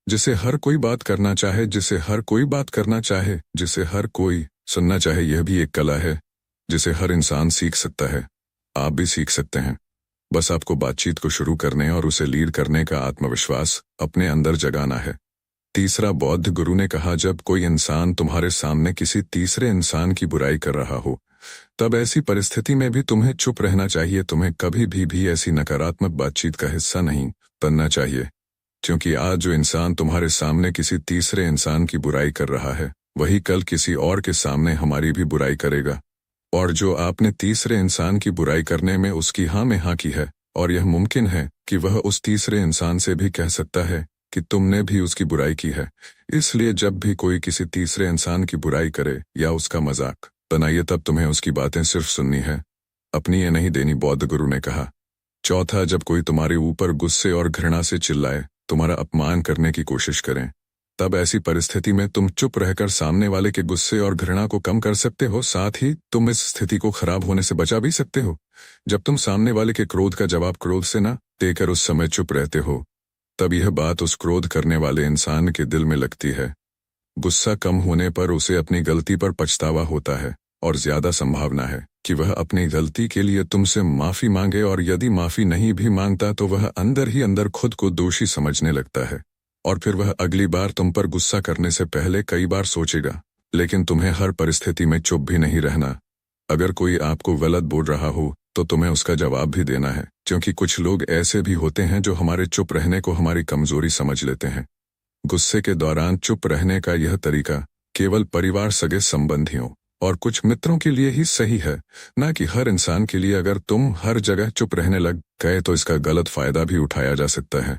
जिसे हर कोई बात करना चाहे, जिसे हर कोई बात करना चाहे, जिसे हर कोई सुनना चाहे, यह भी एक कला है जिसे हर इंसान सीख सकता है। आप भी सीख सकते हैं। बस आपको बातचीत को शुरू करने और उसे लीड करने का आत्मविश्वास अपने अंदर जगाना है। तीसरा, बौद्ध गुरु ने कहा, जब कोई इंसान तुम्हारे सामने किसी तीसरे इंसान की बुराई कर रहा हो, तब ऐसी परिस्थिति में भी तुम्हें चुप रहना चाहिए। तुम्हें कभी भी ऐसी नकारात्मक बातचीत का हिस्सा नहीं बनना चाहिए, क्योंकि आज जो इंसान तुम्हारे सामने किसी तीसरे इंसान की बुराई कर रहा है, वही कल किसी और के सामने हमारी भी बुराई करेगा। और जो आपने तीसरे इंसान की बुराई करने में उसकी हाँ में हाँ की है, और यह मुमकिन है कि वह उस तीसरे इंसान से भी कह सकता है कि तुमने भी उसकी बुराई की है। इसलिए जब भी कोई किसी तीसरे इंसान की बुराई करे या उसका मजाक बनाइए, तब तुम्हें उसकी बातें सिर्फ सुननी है, अपनी ये नहीं देनी, बौद्ध गुरु ने कहा। चौथा, जब कोई तुम्हारे ऊपर गुस्से और घृणा से चिल्लाए, तुम्हारा अपमान करने की कोशिश करें, तब ऐसी परिस्थिति में तुम चुप रहकर सामने वाले के गुस्से और घृणा को कम कर सकते हो। साथ ही तुम इस स्थिति को खराब होने से बचा भी सकते हो। जब तुम सामने वाले के क्रोध का जवाब क्रोध से न देकर उस समय चुप रहते हो, तब यह बात उस क्रोध करने वाले इंसान के दिल में लगती है। गुस्सा कम होने पर उसे अपनी गलती पर पछतावा होता है और ज्यादा संभावना है कि वह अपनी गलती के लिए तुमसे माफी मांगे, और यदि माफी नहीं भी मांगता तो वह अंदर ही अंदर खुद को दोषी समझने लगता है और फिर वह अगली बार तुम पर गुस्सा करने से पहले कई बार सोचेगा। लेकिन तुम्हें हर परिस्थिति में चुप भी नहीं रहना। अगर कोई आपको गलत बोल रहा हो तो तुम्हें उसका जवाब भी देना है, क्योंकि कुछ लोग ऐसे भी होते हैं जो हमारे चुप रहने को हमारी कमजोरी समझ लेते हैं। गुस्से के दौरान चुप रहने का यह तरीका केवल परिवार, सगे संबंधियों और कुछ मित्रों के लिए ही सही है, ना कि हर इंसान के लिए। अगर तुम हर जगह चुप रहने लग गए तो इसका गलत फायदा भी उठाया जा सकता है।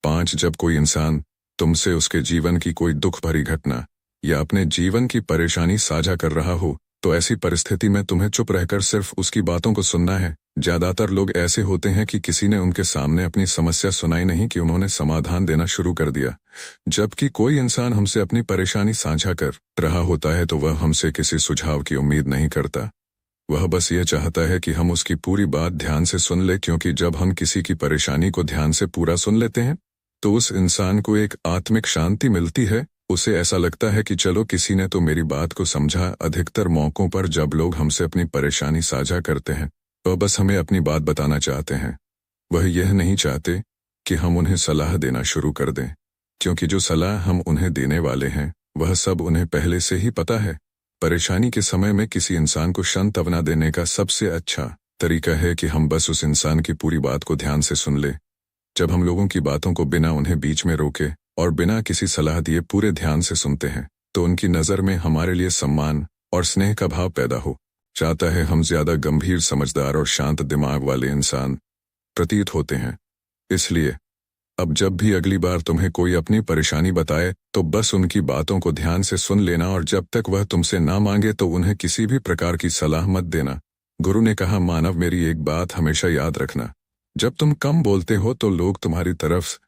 5 जब कोई इंसान तुमसे उसके जीवन की कोई दुख भरी घटना या अपने जीवन की परेशानी साझा कर रहा हो, तो ऐसी परिस्थिति में तुम्हें चुप रहकर सिर्फ उसकी बातों को सुनना है। ज्यादातर लोग ऐसे होते हैं कि किसी ने उनके सामने अपनी समस्या सुनाई नहीं कि उन्होंने समाधान देना शुरू कर दिया। जबकि कोई इंसान हमसे अपनी परेशानी साझा कर रहा होता है तो वह हमसे किसी सुझाव की उम्मीद नहीं करता। वह बस ये चाहता है कि हम उसकी पूरी बात ध्यान से सुन ले, क्योंकि जब हम किसी की परेशानी को ध्यान से पूरा सुन लेते हैं तो उस इंसान को एक आत्मिक शांति मिलती है। उसे ऐसा लगता है कि चलो किसी ने तो मेरी बात को समझा। अधिकतर मौकों पर जब लोग हमसे अपनी परेशानी साझा करते हैं तो बस हमें अपनी बात बताना चाहते हैं। वह यह नहीं चाहते कि हम उन्हें सलाह देना शुरू कर दें, क्योंकि जो सलाह हम उन्हें देने वाले हैं वह सब उन्हें पहले से ही पता है। परेशानी के समय में किसी इंसान को सांत्वना देने का सबसे अच्छा तरीका है कि हम बस उस इंसान की पूरी बात को ध्यान से सुन ले। जब हम लोगों की बातों को बिना उन्हें बीच में रोके और बिना किसी सलाह दिए पूरे ध्यान से सुनते हैं तो उनकी नज़र में हमारे लिए सम्मान और स्नेह का भाव पैदा हो जाता है। हम ज्यादा गंभीर, समझदार और शांत दिमाग वाले इंसान प्रतीत होते हैं। इसलिए अब जब भी अगली बार तुम्हें कोई अपनी परेशानी बताए तो बस उनकी बातों को ध्यान से सुन लेना, और जब तक वह तुमसे ना मांगे तो उन्हें किसी भी प्रकार की सलाह मत देना। गुरु ने कहा, मानव मेरी एक बात हमेशा याद रखना, जब तुम कम बोलते हो तो लोग तुम्हारी तरफ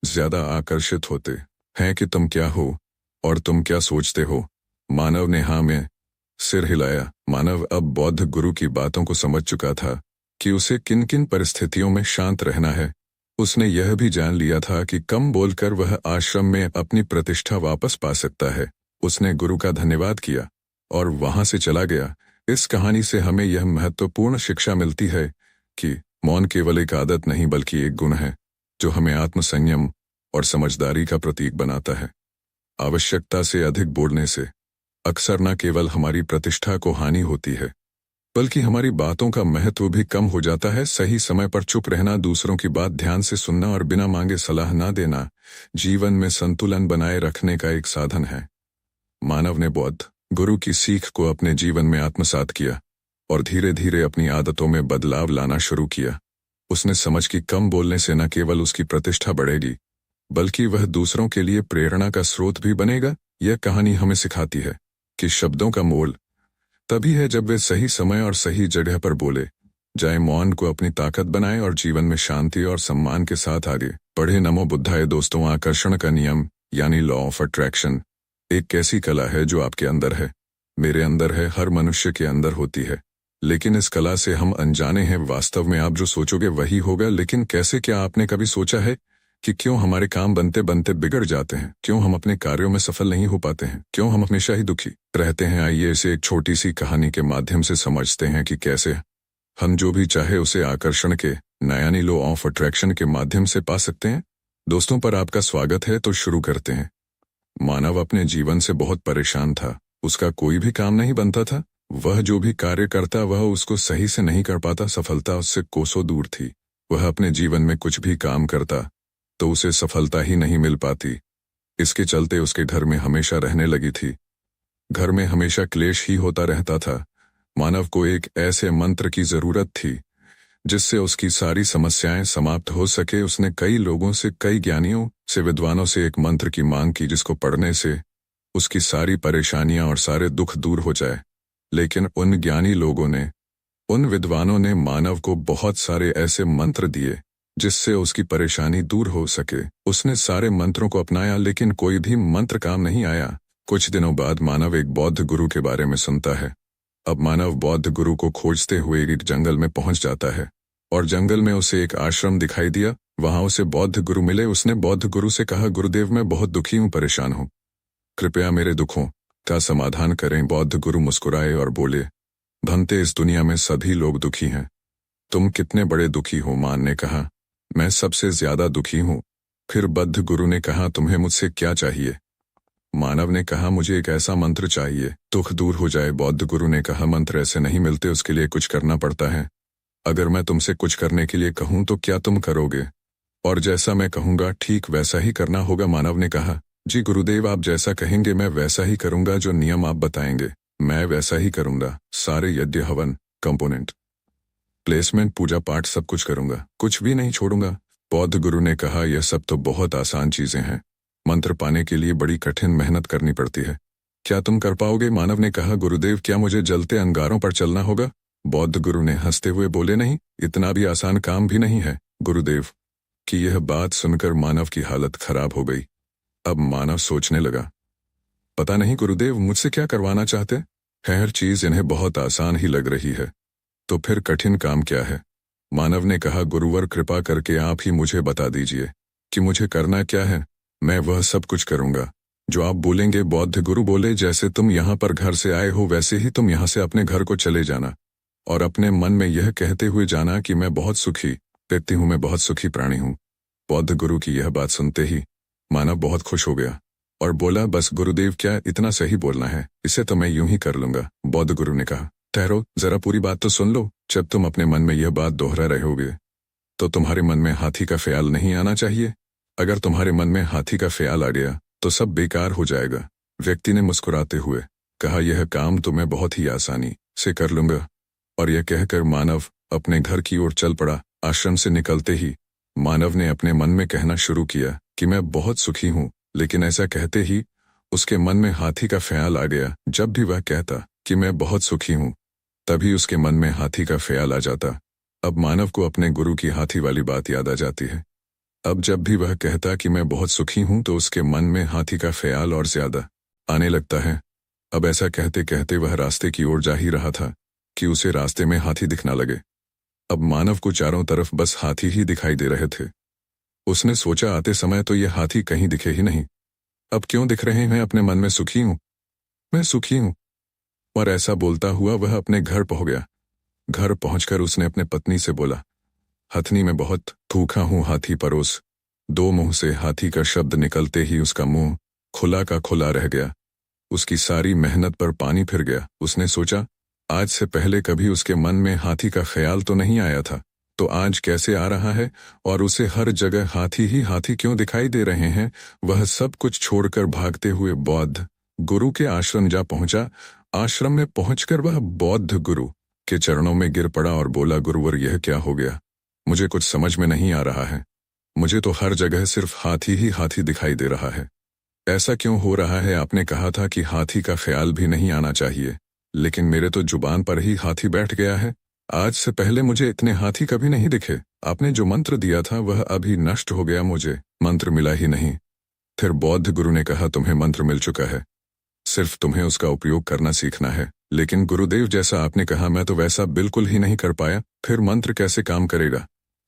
ज्यादा आकर्षित होते हैं कि तुम क्या हो और तुम क्या सोचते हो। मानव ने हाँ में सिर हिलाया। मानव अब बौद्ध गुरु की बातों को समझ चुका था कि उसे किन किन परिस्थितियों में शांत रहना है। उसने यह भी जान लिया था कि कम बोलकर वह आश्रम में अपनी प्रतिष्ठा वापस पा सकता है। उसने गुरु का धन्यवाद किया और वहां से चला गया। इस कहानी से हमें यह महत्वपूर्ण शिक्षा मिलती है कि मौन केवल एक आदत नहीं बल्कि एक गुण है जो हमें आत्मसंयम और समझदारी का प्रतीक बनाता है। आवश्यकता से अधिक बोलने से अक्सर न केवल हमारी प्रतिष्ठा को हानि होती है बल्कि हमारी बातों का महत्व भी कम हो जाता है। सही समय पर चुप रहना, दूसरों की बात ध्यान से सुनना और बिना मांगे सलाह ना देना जीवन में संतुलन बनाए रखने का एक साधन है। मानव ने बौद्ध गुरु की सीख को अपने जीवन में आत्मसात किया और धीरे धीरे अपनी आदतों में बदलाव लाना शुरू किया। उसने समझ कि कम बोलने से न केवल उसकी प्रतिष्ठा बढ़ेगी बल्कि वह दूसरों के लिए प्रेरणा का स्रोत भी बनेगा। यह कहानी हमें सिखाती है कि शब्दों का मोल तभी है जब वे सही समय और सही जगह पर बोले जाए। मौन को अपनी ताकत बनाएं और जीवन में शांति और सम्मान के साथ आगे बढ़े। नमो बुद्धाय। दोस्तों, आकर्षण का नियम यानी लॉ ऑफ अट्रैक्शन एक ऐसी कला है जो आपके अंदर है, मेरे अंदर है, हर मनुष्य के अंदर होती है। लेकिन इस कला से हम अनजाने हैं। वास्तव में आप जो सोचोगे वही होगा। लेकिन कैसे? क्या आपने कभी सोचा है कि क्यों हमारे काम बनते बनते बिगड़ जाते हैं? क्यों हम अपने कार्यों में सफल नहीं हो पाते हैं? क्यों हम हमेशा ही दुखी रहते हैं? आइए इसे एक छोटी सी कहानी के माध्यम से समझते हैं कि कैसे हम जो भी चाहे उसे आकर्षण के यानी लॉ ऑफ अट्रैक्शन के माध्यम से पा सकते हैं। दोस्तों, पर आपका स्वागत है। तो शुरू करते हैं। मानव अपने जीवन से बहुत परेशान था। उसका कोई भी काम नहीं बनता था। वह जो भी कार्य करता वह उसको सही से नहीं कर पाता। सफलता उससे कोसों दूर थी। वह अपने जीवन में कुछ भी काम करता तो उसे सफलता ही नहीं मिल पाती। इसके चलते उसके घर में हमेशा रहने लगी थी। घर में हमेशा क्लेश ही होता रहता था। मानव को एक ऐसे मंत्र की जरूरत थी जिससे उसकी सारी समस्याएं समाप्त हो सके। उसने कई लोगों से, कई ज्ञानियों से, विद्वानों से एक मंत्र की मांग की जिसको पढ़ने से उसकी सारी परेशानियां और सारे दुख दूर हो जाए। लेकिन उन ज्ञानी लोगों ने, उन विद्वानों ने मानव को बहुत सारे ऐसे मंत्र दिए जिससे उसकी परेशानी दूर हो सके। उसने सारे मंत्रों को अपनाया लेकिन कोई भी मंत्र काम नहीं आया। कुछ दिनों बाद मानव एक बौद्ध गुरु के बारे में सुनता है। अब मानव बौद्ध गुरु को खोजते हुए एक जंगल में पहुंच जाता है और जंगल में उसे एक आश्रम दिखाई दिया। वहां उसे बौद्ध गुरु मिले। उसने बौद्ध गुरु से कहा, गुरुदेव मैं बहुत दुखी हूं, परेशान हूं, कृपया मेरे दुखों का समाधान करें। बौद्ध गुरु मुस्कुराए और बोले, भंते इस दुनिया में सभी लोग दुखी हैं। तुम कितने बड़े दुखी हो? मान ने कहा, मैं सबसे ज्यादा दुखी हूं। फिर बौद्ध गुरु ने कहा, तुम्हें मुझसे क्या चाहिए? मानव ने कहा, मुझे एक ऐसा मंत्र चाहिए दुख दूर हो जाए। बौद्ध गुरु ने कहा, मंत्र ऐसे नहीं मिलते, उसके लिए कुछ करना पड़ता है। अगर मैं तुमसे कुछ करने के लिए कहूं तो क्या तुम करोगे? और जैसा मैं कहूंगा ठीक वैसा ही करना होगा। मानव ने कहा, जी गुरुदेव, आप जैसा कहेंगे मैं वैसा ही करूंगा, जो नियम आप बताएंगे मैं वैसा ही करूंगा। सारे यज्ञ हवन कंपोनेंट प्लेसमेंट पूजा पाठ सब कुछ करूंगा, कुछ भी नहीं छोड़ूंगा। बौद्ध गुरु ने कहा, यह सब तो बहुत आसान चीजें हैं, मंत्र पाने के लिए बड़ी कठिन मेहनत करनी पड़ती है। क्या तुम कर पाओगे? मानव ने कहा, गुरुदेव क्या मुझे जलते अंगारों पर चलना होगा? बौद्ध गुरु ने हंसते हुए बोले, नहीं, इतना भी आसान काम भी नहीं है। गुरुदेव की यह बात सुनकर मानव की हालत खराब हो गई। अब मानव सोचने लगा, पता नहीं गुरुदेव मुझसे क्या करवाना चाहते हैं? हर चीज इन्हें बहुत आसान ही लग रही है, तो फिर कठिन काम क्या है? मानव ने कहा, गुरुवर कृपा करके आप ही मुझे बता दीजिए कि मुझे करना क्या है। मैं वह सब कुछ करूंगा जो आप बोलेंगे। बौद्ध गुरु बोले, जैसे तुम यहाँ पर घर से आए हो वैसे ही तुम यहाँ से अपने घर को चले जाना और अपने मन में यह कहते हुए जाना कि मैं बहुत सुखी व्यक्ति हूँ, मैं बहुत सुखी प्राणी हूँ। बौद्ध गुरु की यह बात सुनते ही मानव बहुत खुश हो गया और बोला, बस गुरुदेव क्या इतना सही बोलना है, इसे तो मैं यूं ही कर लूंगा। बौद्ध गुरु ने कहा, ठहरो, जरा पूरी बात तो सुन लो। जब तुम अपने मन में यह बात दोहरा रहे होगे तो तुम्हारे मन में हाथी का ख्याल नहीं आना चाहिए। अगर तुम्हारे मन में हाथी का ख्याल आ गया तो सब बेकार हो जाएगा। व्यक्ति ने मुस्कुराते हुए कहा, यह काम तो मैं बहुत ही आसानी से कर लूंगा। और यह कहकर मानव अपने घर की ओर चल पड़ा। आश्रम से निकलते ही मानव ने अपने मन में कहना शुरू किया कि मैं बहुत सुखी हूँ, लेकिन ऐसा कहते ही उसके मन में हाथी का ख्याल आ गया। जब भी वह कहता कि मैं बहुत सुखी हूँ, तभी उसके मन में हाथी का ख्याल आ जाता। अब मानव को अपने गुरु की हाथी वाली बात याद आ जाती है। अब जब भी वह कहता कि मैं बहुत सुखी हूं तो उसके मन में हाथी का ख्याल और ज्यादा आने लगता है। अब ऐसा कहते कहते वह रास्ते की ओर जा ही रहा था कि उसे रास्ते में हाथी दिखना लगे। अब मानव को चारों तरफ बस हाथी ही दिखाई दे रहे थे। उसने सोचा, आते समय तो ये हाथी कहीं दिखे ही नहीं, अब क्यों दिख रहे हैं? अपने मन में सुखी हूं, मैं सुखी हूं। और ऐसा बोलता हुआ वह अपने घर पहुंच गया। घर पहुंचकर उसने अपने पत्नी से बोला, हथनी में बहुत भूखा हूं, हाथी परोस। दो मुंह से हाथी का शब्द निकलते ही उसका मुंह खुला का खुला रह गया। उसकी सारी मेहनत पर पानी फिर गया। उसने सोचा, आज से पहले कभी उसके मन में हाथी का ख्याल तो नहीं आया था, तो आज कैसे आ रहा है? और उसे हर जगह हाथी ही हाथी क्यों दिखाई दे रहे हैं? वह सब कुछ छोड़कर भागते हुए बौद्ध गुरु के आश्रम जा पहुंचा। आश्रम में पहुंचकर वह बौद्ध गुरु के चरणों में गिर पड़ा और बोला, गुरुवर यह क्या हो गया? मुझे कुछ समझ में नहीं आ रहा है। मुझे तो हर जगह सिर्फ हाथी ही हाथी दिखाई दे रहा है। ऐसा क्यों हो रहा है? आपने कहा था कि हाथी का ख्याल भी नहीं आना चाहिए, लेकिन मेरे तो जुबान पर ही हाथी बैठ गया है। आज से पहले मुझे इतने हाथी कभी नहीं दिखे। आपने जो मंत्र दिया था वह अभी नष्ट हो गया, मुझे मंत्र मिला ही नहीं। फिर बौद्ध गुरु ने कहा, तुम्हें मंत्र मिल चुका है, सिर्फ तुम्हें उसका उपयोग करना सीखना है। लेकिन गुरुदेव, जैसा आपने कहा मैं तो वैसा बिल्कुल ही नहीं कर पाया, फिर मंत्र कैसे काम करेगा?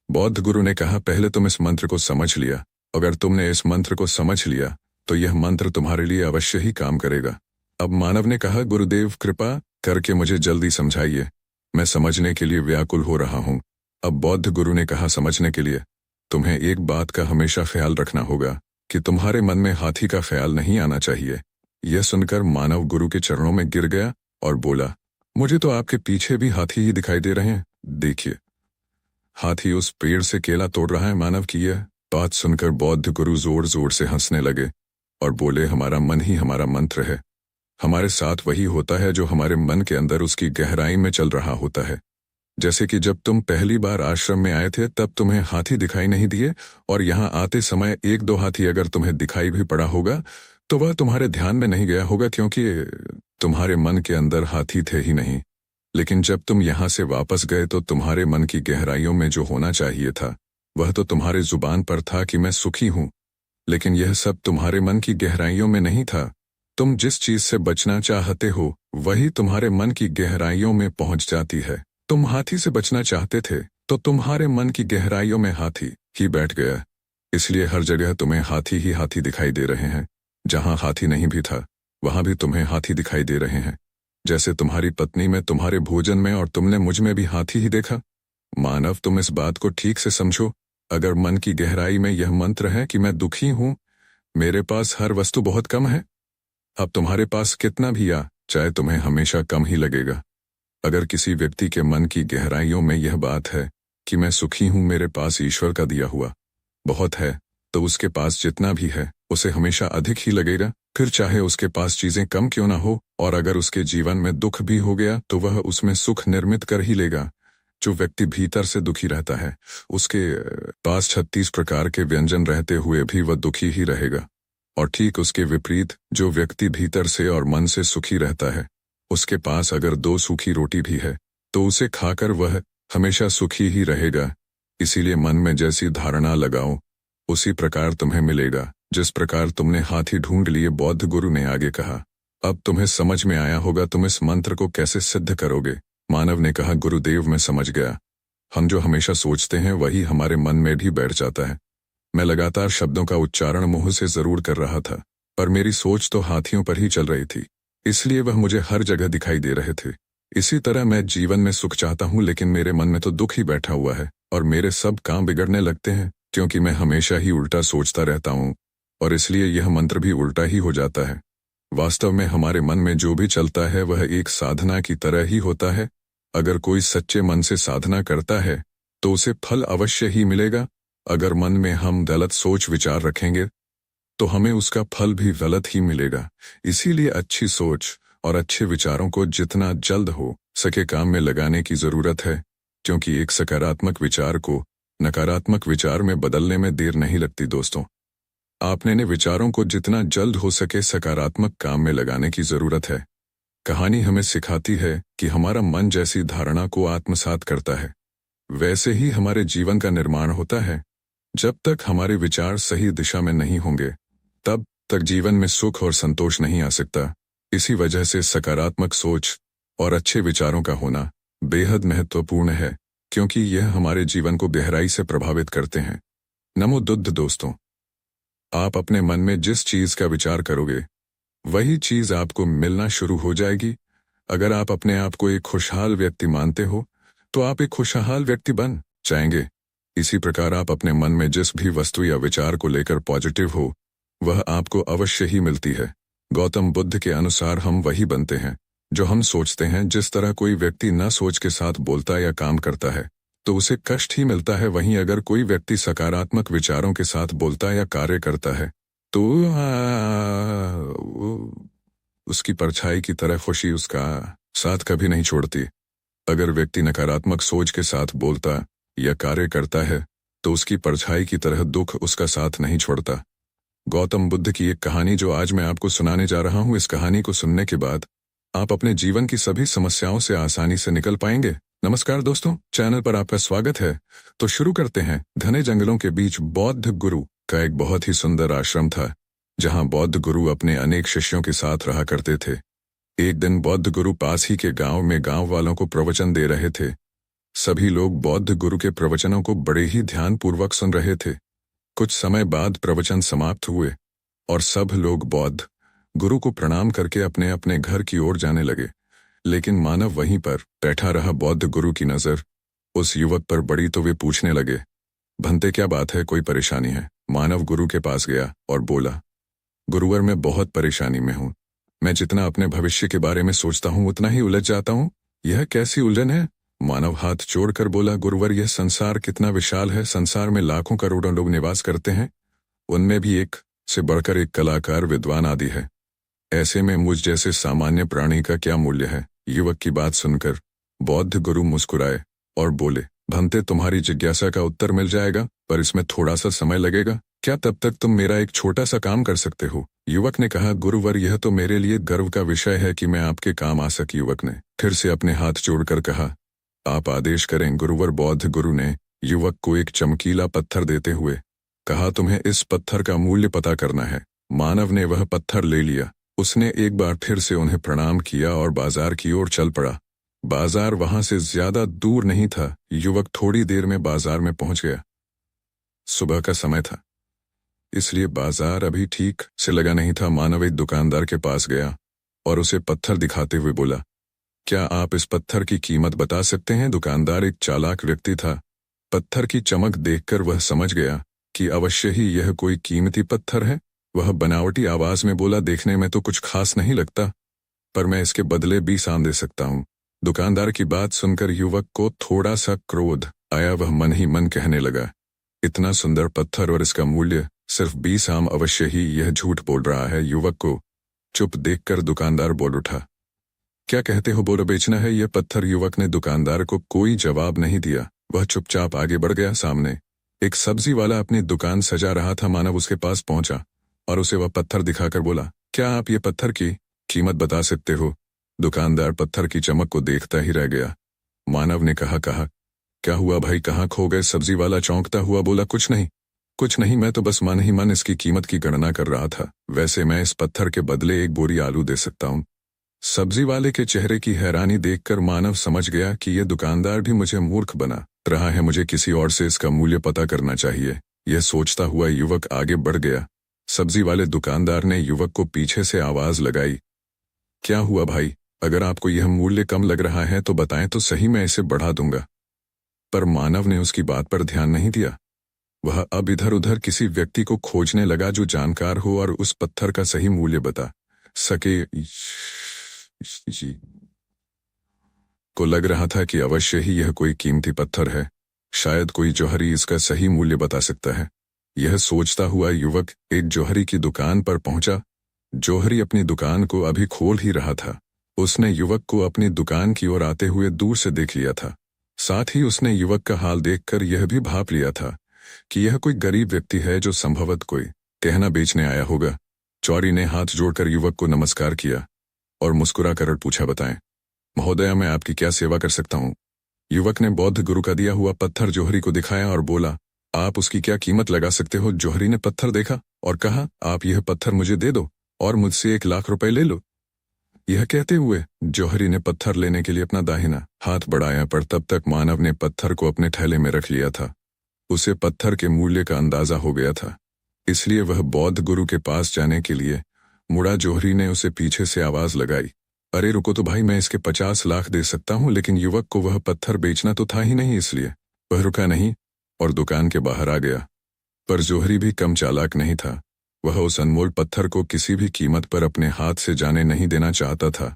बौद्ध गुरु ने कहा, पहले तुम इस मंत्र को समझ लिया। अगर तुमने इस मंत्र को समझ लिया तो यह मंत्र तुम्हारे लिए अवश्य ही काम करेगा। अब मानव ने कहा, गुरुदेव कृपा करके मुझे जल्दी समझाइए, मैं समझने के लिए व्याकुल हो रहा हूँ। अब बौद्ध गुरु ने कहा, समझने के लिए तुम्हें एक बात का हमेशा ख्याल रखना होगा कि तुम्हारे मन में हाथी का ख्याल नहीं आना चाहिए। यह सुनकर मानव गुरु के चरणों में गिर गया और बोला, मुझे तो आपके पीछे भी हाथी ही दिखाई दे रहे हैं। देखिए, हाथी उस पेड़ से केला तोड़ रहा है। मानव की यह बात सुनकर बौद्ध गुरु जोर जोर से हंसने लगे और बोले, हमारा मन ही हमारा मंत्र है। हमारे साथ वही होता है जो हमारे मन के अंदर उसकी गहराई में चल रहा होता है। जैसे कि जब तुम पहली बार आश्रम में आए थे तब तुम्हें हाथी दिखाई नहीं दिए, और यहाँ आते समय एक दो हाथी अगर तुम्हें दिखाई भी पड़ा होगा तो वह तुम्हारे ध्यान में नहीं गया होगा, क्योंकि तुम्हारे मन के अंदर हाथी थे ही नहीं। लेकिन जब तुम यहाँ से वापस गए तो तुम्हारे मन की गहराइयों में जो होना चाहिए था वह तो तुम्हारे जुबान पर था कि मैं सुखी हूँ, लेकिन यह सब तुम्हारे मन की गहराइयों में नहीं था। तुम जिस चीज से बचना चाहते हो वही तुम्हारे मन की गहराइयों में पहुंच जाती है। तुम हाथी से बचना चाहते थे तो तुम्हारे मन की गहराइयों में हाथी ही बैठ गया। इसलिए हर जगह तुम्हें हाथी ही हाथी दिखाई दे रहे हैं। जहां हाथी नहीं भी था वहां भी तुम्हें हाथी दिखाई दे रहे हैं। जैसे तुम्हारी पत्नी में, तुम्हारे भोजन में, और तुमने मुझ में भी हाथी ही देखा। मानव, तुम इस बात को ठीक से समझो। अगर मन की गहराई में यह मंत्र है कि मैं दुखी हूं, मेरे पास हर वस्तु बहुत कम है, अब तुम्हारे पास कितना भी आ चाहे तुम्हें हमेशा कम ही लगेगा। अगर किसी व्यक्ति के मन की गहराइयों में यह बात है कि मैं सुखी हूं, मेरे पास ईश्वर का दिया हुआ बहुत है, तो उसके पास जितना भी है उसे हमेशा अधिक ही लगेगा। फिर चाहे उसके पास चीजें कम क्यों ना हो, और अगर उसके जीवन में दुख भी हो गया तो वह उसमें सुख निर्मित कर ही लेगा। जो व्यक्ति भीतर से दुखी रहता है, उसके पास 36 प्रकार के व्यंजन रहते हुए भी वह दुखी ही रहेगा। और ठीक उसके विपरीत, जो व्यक्ति भीतर से और मन से सुखी रहता है, उसके पास अगर 2 सूखी रोटी भी है तो उसे खाकर वह हमेशा सुखी ही रहेगा। इसीलिए मन में जैसी धारणा लगाओ, उसी प्रकार तुम्हें मिलेगा। जिस प्रकार तुमने हाथी ढूंढ लिए, बौद्ध गुरु ने आगे कहा। अब तुम्हें समझ में आया होगा तुम इस मंत्र को कैसे सिद्ध करोगे। मानव ने कहा, गुरुदेव मैं समझ गया। हम जो हमेशा सोचते हैं वही हमारे मन में भी बैठ जाता है। मैं लगातार शब्दों का उच्चारण मुंह से जरूर कर रहा था, पर मेरी सोच तो हाथियों पर ही चल रही थी, इसलिए वह मुझे हर जगह दिखाई दे रहे थे। इसी तरह मैं जीवन में सुख चाहता हूँ, लेकिन मेरे मन में तो दुख ही बैठा हुआ है और मेरे सब काम बिगड़ने लगते हैं, क्योंकि मैं हमेशा ही उल्टा सोचता रहता हूँ, और इसलिए यह मंत्र भी उल्टा ही हो जाता है। वास्तव में हमारे मन में जो भी चलता है वह एक साधना की तरह ही होता है। अगर कोई सच्चे मन से साधना करता है तो उसे फल अवश्य ही मिलेगा। अगर मन में हम गलत सोच विचार रखेंगे तो हमें उसका फल भी गलत ही मिलेगा। इसीलिए अच्छी सोच और अच्छे विचारों को जितना जल्द हो सके काम में लगाने की जरूरत है, क्योंकि एक सकारात्मक विचार को नकारात्मक विचार में बदलने में देर नहीं लगती। दोस्तों, आपने ने विचारों को जितना जल्द हो सके सकारात्मक काम में लगाने की जरूरत है। कहानी हमें सिखाती है कि हमारा मन जैसी धारणा को आत्मसात करता है, वैसे ही हमारे जीवन का निर्माण होता है। जब तक हमारे विचार सही दिशा में नहीं होंगे, तब तक जीवन में सुख और संतोष नहीं आ सकता। इसी वजह से सकारात्मक सोच और अच्छे विचारों का होना बेहद महत्वपूर्ण है, क्योंकि यह हमारे जीवन को गहराई से प्रभावित करते हैं। नमो बुद्ध। दोस्तों, आप अपने मन में जिस चीज का विचार करोगे वही चीज आपको मिलना शुरू हो जाएगी। अगर आप अपने आप को एक खुशहाल व्यक्ति मानते हो तो आप एक खुशहाल व्यक्ति बन जाएंगे। इसी प्रकार आप अपने मन में जिस भी वस्तु या विचार को लेकर पॉजिटिव हो, वह आपको अवश्य ही मिलती है। गौतम बुद्ध के अनुसार हम वही बनते हैं जो हम सोचते हैं। जिस तरह कोई व्यक्ति न सोच के साथ बोलता या काम करता है तो उसे कष्ट ही मिलता है, वहीं अगर कोई व्यक्ति सकारात्मक विचारों के साथ बोलता या कार्य करता है तो उसकी परछाई की तरह खुशी उसका साथ कभी नहीं छोड़ती। अगर व्यक्ति नकारात्मक सोच के साथ बोलता या कार्य करता है तो उसकी परछाई की तरह दुख उसका साथ नहीं छोड़ता। गौतम बुद्ध की एक कहानी जो आज मैं आपको सुनाने जा रहा हूँ, इस कहानी को सुनने के बाद आप अपने जीवन की सभी समस्याओं से आसानी से निकल पाएंगे। नमस्कार दोस्तों, चैनल पर आपका स्वागत है। तो शुरू करते हैं। घने जंगलों के बीच बौद्ध गुरु का एक बहुत ही सुंदर आश्रम था, जहां बौद्ध गुरु अपने अनेक शिष्यों के साथ रहा करते थे। एक दिन बौद्ध गुरु पास ही के गांव में गांव वालों को प्रवचन दे रहे थे। सभी लोग बौद्ध गुरु के प्रवचनों को बड़े ही ध्यानपूर्वक सुन रहे थे। कुछ समय बाद प्रवचन समाप्त हुए और सब लोग बौद्ध गुरु को प्रणाम करके अपने अपने घर की ओर जाने लगे, लेकिन मानव वहीं पर बैठा रहा। बौद्ध गुरु की नजर उस युवक पर पड़ी तो वे पूछने लगे, भंते क्या बात है, कोई परेशानी है? मानव गुरु के पास गया और बोला, गुरुवर मैं बहुत परेशानी में हूँ। मैं जितना अपने भविष्य के बारे में सोचता हूँ उतना ही उलझ जाता हूँ। यह कैसी उलझन है? मानव हाथ जोड़कर बोला, गुरुवर यह संसार कितना विशाल है। संसार में लाखों करोड़ों लोग निवास करते हैं, उनमें भी एक से बढ़कर एक कलाकार, विद्वान आदि है। ऐसे में मुझ जैसे सामान्य प्राणी का क्या मूल्य है? युवक की बात सुनकर बौद्ध गुरु मुस्कुराए और बोले, भंते तुम्हारी जिज्ञासा का उत्तर मिल जाएगा, पर इसमें थोड़ा सा समय लगेगा। क्या तब तक तुम मेरा एक छोटा सा काम कर सकते हो? युवक ने कहा, गुरुवर यह तो मेरे लिए गर्व का विषय है कि मैं आपके काम आ सकी। युवक ने फिर से अपने हाथ जोड़कर कहा, आप आदेश करें गुरुवर। बौद्ध गुरु ने युवक को एक चमकीला पत्थर देते हुए कहा, तुम्हें इस पत्थर का मूल्य पता करना है। मानव ने वह पत्थर ले लिया। उसने एक बार फिर से उन्हें प्रणाम किया और बाजार की ओर चल पड़ा। बाजार वहां से ज्यादा दूर नहीं था। युवक थोड़ी देर में बाजार में पहुंच गया। सुबह का समय था, इसलिए बाजार अभी ठीक से लगा नहीं था। मानव एक दुकानदार के पास गया और उसे पत्थर दिखाते हुए बोला, क्या आप इस पत्थर की कीमत बता सकते हैं? दुकानदार एक चालाक व्यक्ति था। पत्थर की चमक देखकर वह समझ गया कि अवश्य ही यह कोई कीमती पत्थर है। वह बनावटी आवाज में बोला, देखने में तो कुछ खास नहीं लगता, पर मैं इसके बदले 20 आने दे सकता हूँ। दुकानदार की बात सुनकर युवक को थोड़ा सा क्रोध आया। वह मन ही मन कहने लगा, इतना सुंदर पत्थर और इसका मूल्य सिर्फ 20 आम, अवश्य ही यह झूठ बोल रहा है। युवक को चुप देखकर दुकानदार बोल उठा, क्या कहते हो, बोलो बेचना है यह पत्थर? युवक ने दुकानदार को कोई जवाब नहीं दिया। वह चुपचाप आगे बढ़ गया। सामने एक सब्जी वाला अपनी दुकान सजा रहा था। मानव उसके पास पहुंचा और उसे वह पत्थर दिखाकर बोला, क्या आप ये पत्थर की कीमत बता सकते हो? दुकानदार पत्थर की चमक को देखता ही रह गया। मानव ने कहा, क्या हुआ भाई, कहाँ खो गए? सब्जी वाला चौंकता हुआ बोला, कुछ नहीं, मैं तो बस मन ही मन इसकी कीमत की गणना कर रहा था। वैसे मैं इस पत्थर के बदले 1 बोरी आलू दे सकता हूँ। सब्जी वाले के चेहरे की हैरानी देखकर मानव समझ गया कि यह दुकानदार भी मुझे मूर्ख बना रहा है, मुझे किसी और से इसका मूल्य पता करना चाहिए। यह सोचता हुआ युवक आगे बढ़ गया। सब्जी वाले दुकानदार ने युवक को पीछे से आवाज लगाई, क्या हुआ भाई, अगर आपको यह मूल्य कम लग रहा है तो बताएं तो सही, मैं इसे बढ़ा दूंगा। पर मानव ने उसकी बात पर ध्यान नहीं दिया। वह अब इधर उधर किसी व्यक्ति को खोजने लगा जो जानकार हो और उस पत्थर का सही मूल्य बता सके। को लग रहा था कि अवश्य ही यह कोई कीमती पत्थर है, शायद कोई जौहरी इसका सही मूल्य बता सकता है। यह सोचता हुआ युवक एक जौहरी की दुकान पर पहुंचा। जौहरी अपनी दुकान को अभी खोल ही रहा था। उसने युवक को अपनी दुकान की ओर आते हुए दूर से देख लिया था। साथ ही उसने युवक का हाल देखकर यह भी भांप लिया था कि यह कोई गरीब व्यक्ति है जो संभवत कोई गहना बेचने आया होगा। चौरी ने हाथ जोड़कर युवक को नमस्कार किया और मुस्कुराकर पूछा, बताएं महोदया, मैं आपकी क्या सेवा कर सकता हूँ? युवक ने बौद्ध गुरु का दिया हुआ पत्थर जौहरी को दिखाया और बोला, आप उसकी क्या कीमत लगा सकते हो? जौहरी ने पत्थर देखा और कहा, आप यह पत्थर मुझे दे दो और मुझसे 1 लाख रुपए ले लो। यह कहते हुए जौहरी ने पत्थर लेने के लिए अपना दाहिना हाथ बढ़ाया, पर तब तक मानव ने पत्थर को अपने थैले में रख लिया था। उसे पत्थर के मूल्य का अंदाजा हो गया था, इसलिए वह बौद्ध गुरु के पास जाने के लिए मुड़ा। जौहरी ने उसे पीछे से आवाज लगाई, अरे रुको तो भाई, मैं इसके 50 लाख दे सकता हूँ। लेकिन युवक को वह पत्थर बेचना तो था ही नहीं, इसलिए वह रुका नहीं और दुकान के बाहर आ गया। पर जौहरी भी कम चालाक नहीं था। वह उस अनमोल पत्थर को किसी भी कीमत पर अपने हाथ से जाने नहीं देना चाहता था।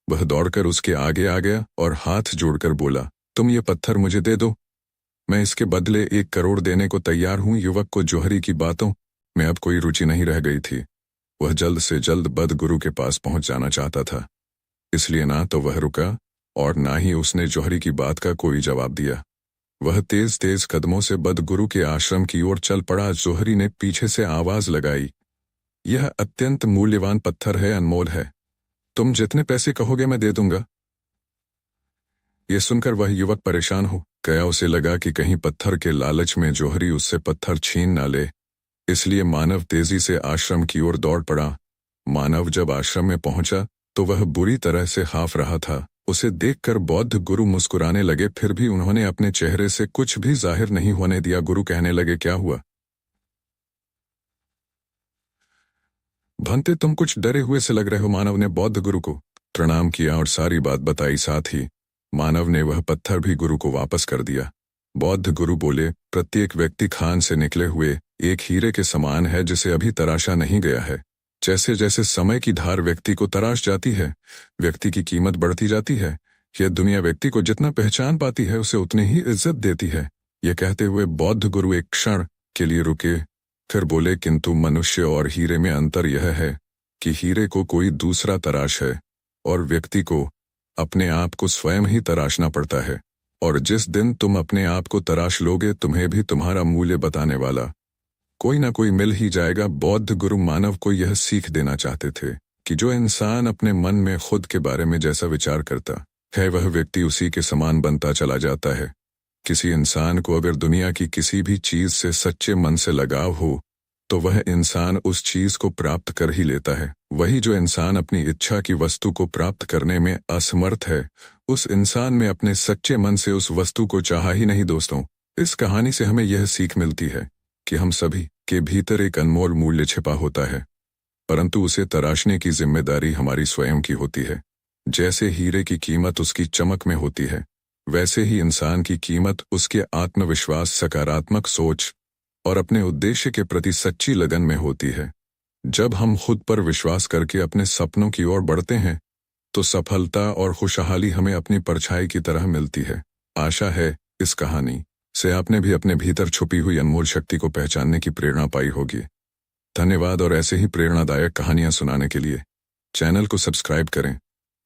वह दौड़कर उसके आगे आ गया और हाथ जोड़कर बोला, तुम ये पत्थर मुझे दे दो, मैं इसके बदले 1 करोड़ देने को तैयार हूं। युवक को जौहरी की बातों में अब कोई रुचि नहीं रह गई थी। वह जल्द से जल्द बद गुरु के पास पहुंच जाना चाहता था, इसलिए ना तो वह रुका और ना ही उसने जौहरी की बात का कोई जवाब दिया। वह तेज तेज कदमों से बद गुरु के आश्रम की ओर चल पड़ा। जौहरी ने पीछे से आवाज लगाई, यह अत्यंत मूल्यवान पत्थर है, अनमोल है, तुम जितने पैसे कहोगे मैं दे दूंगा। यह सुनकर वह युवक परेशान हो गया। उसे लगा कि कहीं पत्थर के लालच में जौहरी उससे पत्थर छीन ना ले, इसलिए मानव तेजी से आश्रम की ओर दौड़ पड़ा। मानव जब आश्रम में पहुंचा तो वह बुरी तरह से हाफ रहा था। उसे देखकर बौद्ध गुरु मुस्कुराने लगे, फिर भी उन्होंने अपने चेहरे से कुछ भी जाहिर नहीं होने दिया। गुरु कहने लगे, क्या हुआ भंते, तुम कुछ डरे हुए से लग रहे हो? मानव ने बौद्ध गुरु को प्रणाम किया और सारी बात बताई। साथ ही मानव ने वह पत्थर भी गुरु को वापस कर दिया। बौद्ध गुरु बोले, प्रत्येक व्यक्ति खान से निकले हुए एक हीरे के समान है जिसे अभी तराशा नहीं गया है। जैसे जैसे समय की धार व्यक्ति को तराश जाती है, व्यक्ति की कीमत बढ़ती जाती है। यह दुनिया व्यक्ति को जितना पहचान पाती है उसे उतनी ही इज्जत देती है। यह कहते हुए बौद्ध गुरु एक क्षण के लिए रुके, फिर बोले, किंतु मनुष्य और हीरे में अंतर यह है कि हीरे को कोई दूसरा तराश है और व्यक्ति को अपने आप को स्वयं ही तराशना पड़ता है। और जिस दिन तुम अपने आप को तराश लोगे, तुम्हें भी तुम्हारा मूल्य बताने वाला कोई ना कोई मिल ही जाएगा। बौद्ध गुरु मानव को यह सीख देना चाहते थे कि जो इंसान अपने मन में खुद के बारे में जैसा विचार करता है वह व्यक्ति उसी के समान बनता चला जाता है। किसी इंसान को अगर दुनिया की किसी भी चीज से सच्चे मन से लगाव हो तो वह इंसान उस चीज को प्राप्त कर ही लेता है। वही जो इंसान अपनी इच्छा की वस्तु को प्राप्त करने में असमर्थ है, उस इंसान में अपने सच्चे मन से उस वस्तु को चाहा ही नहीं। दोस्तों, इस कहानी से हमें यह सीख मिलती है कि हम सभी के भीतर एक अनमोल मूल्य छिपा होता है, परंतु उसे तराशने की जिम्मेदारी हमारी स्वयं की होती है। जैसे हीरे की कीमत उसकी चमक में होती है, वैसे ही इंसान की कीमत उसके आत्मविश्वास, सकारात्मक सोच और अपने उद्देश्य के प्रति सच्ची लगन में होती है। जब हम खुद पर विश्वास करके अपने सपनों की ओर बढ़ते हैं तो सफलता और खुशहाली हमें अपनी परछाई की तरह मिलती है। आशा है इस कहानी से आपने भी अपने भीतर छुपी हुई अनमोल शक्ति को पहचानने की प्रेरणा पाई होगी। धन्यवाद, और ऐसे ही प्रेरणादायक कहानियां सुनाने के लिए चैनल को सब्सक्राइब करें।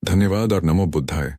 धन्यवाद और नमो बुद्धाय।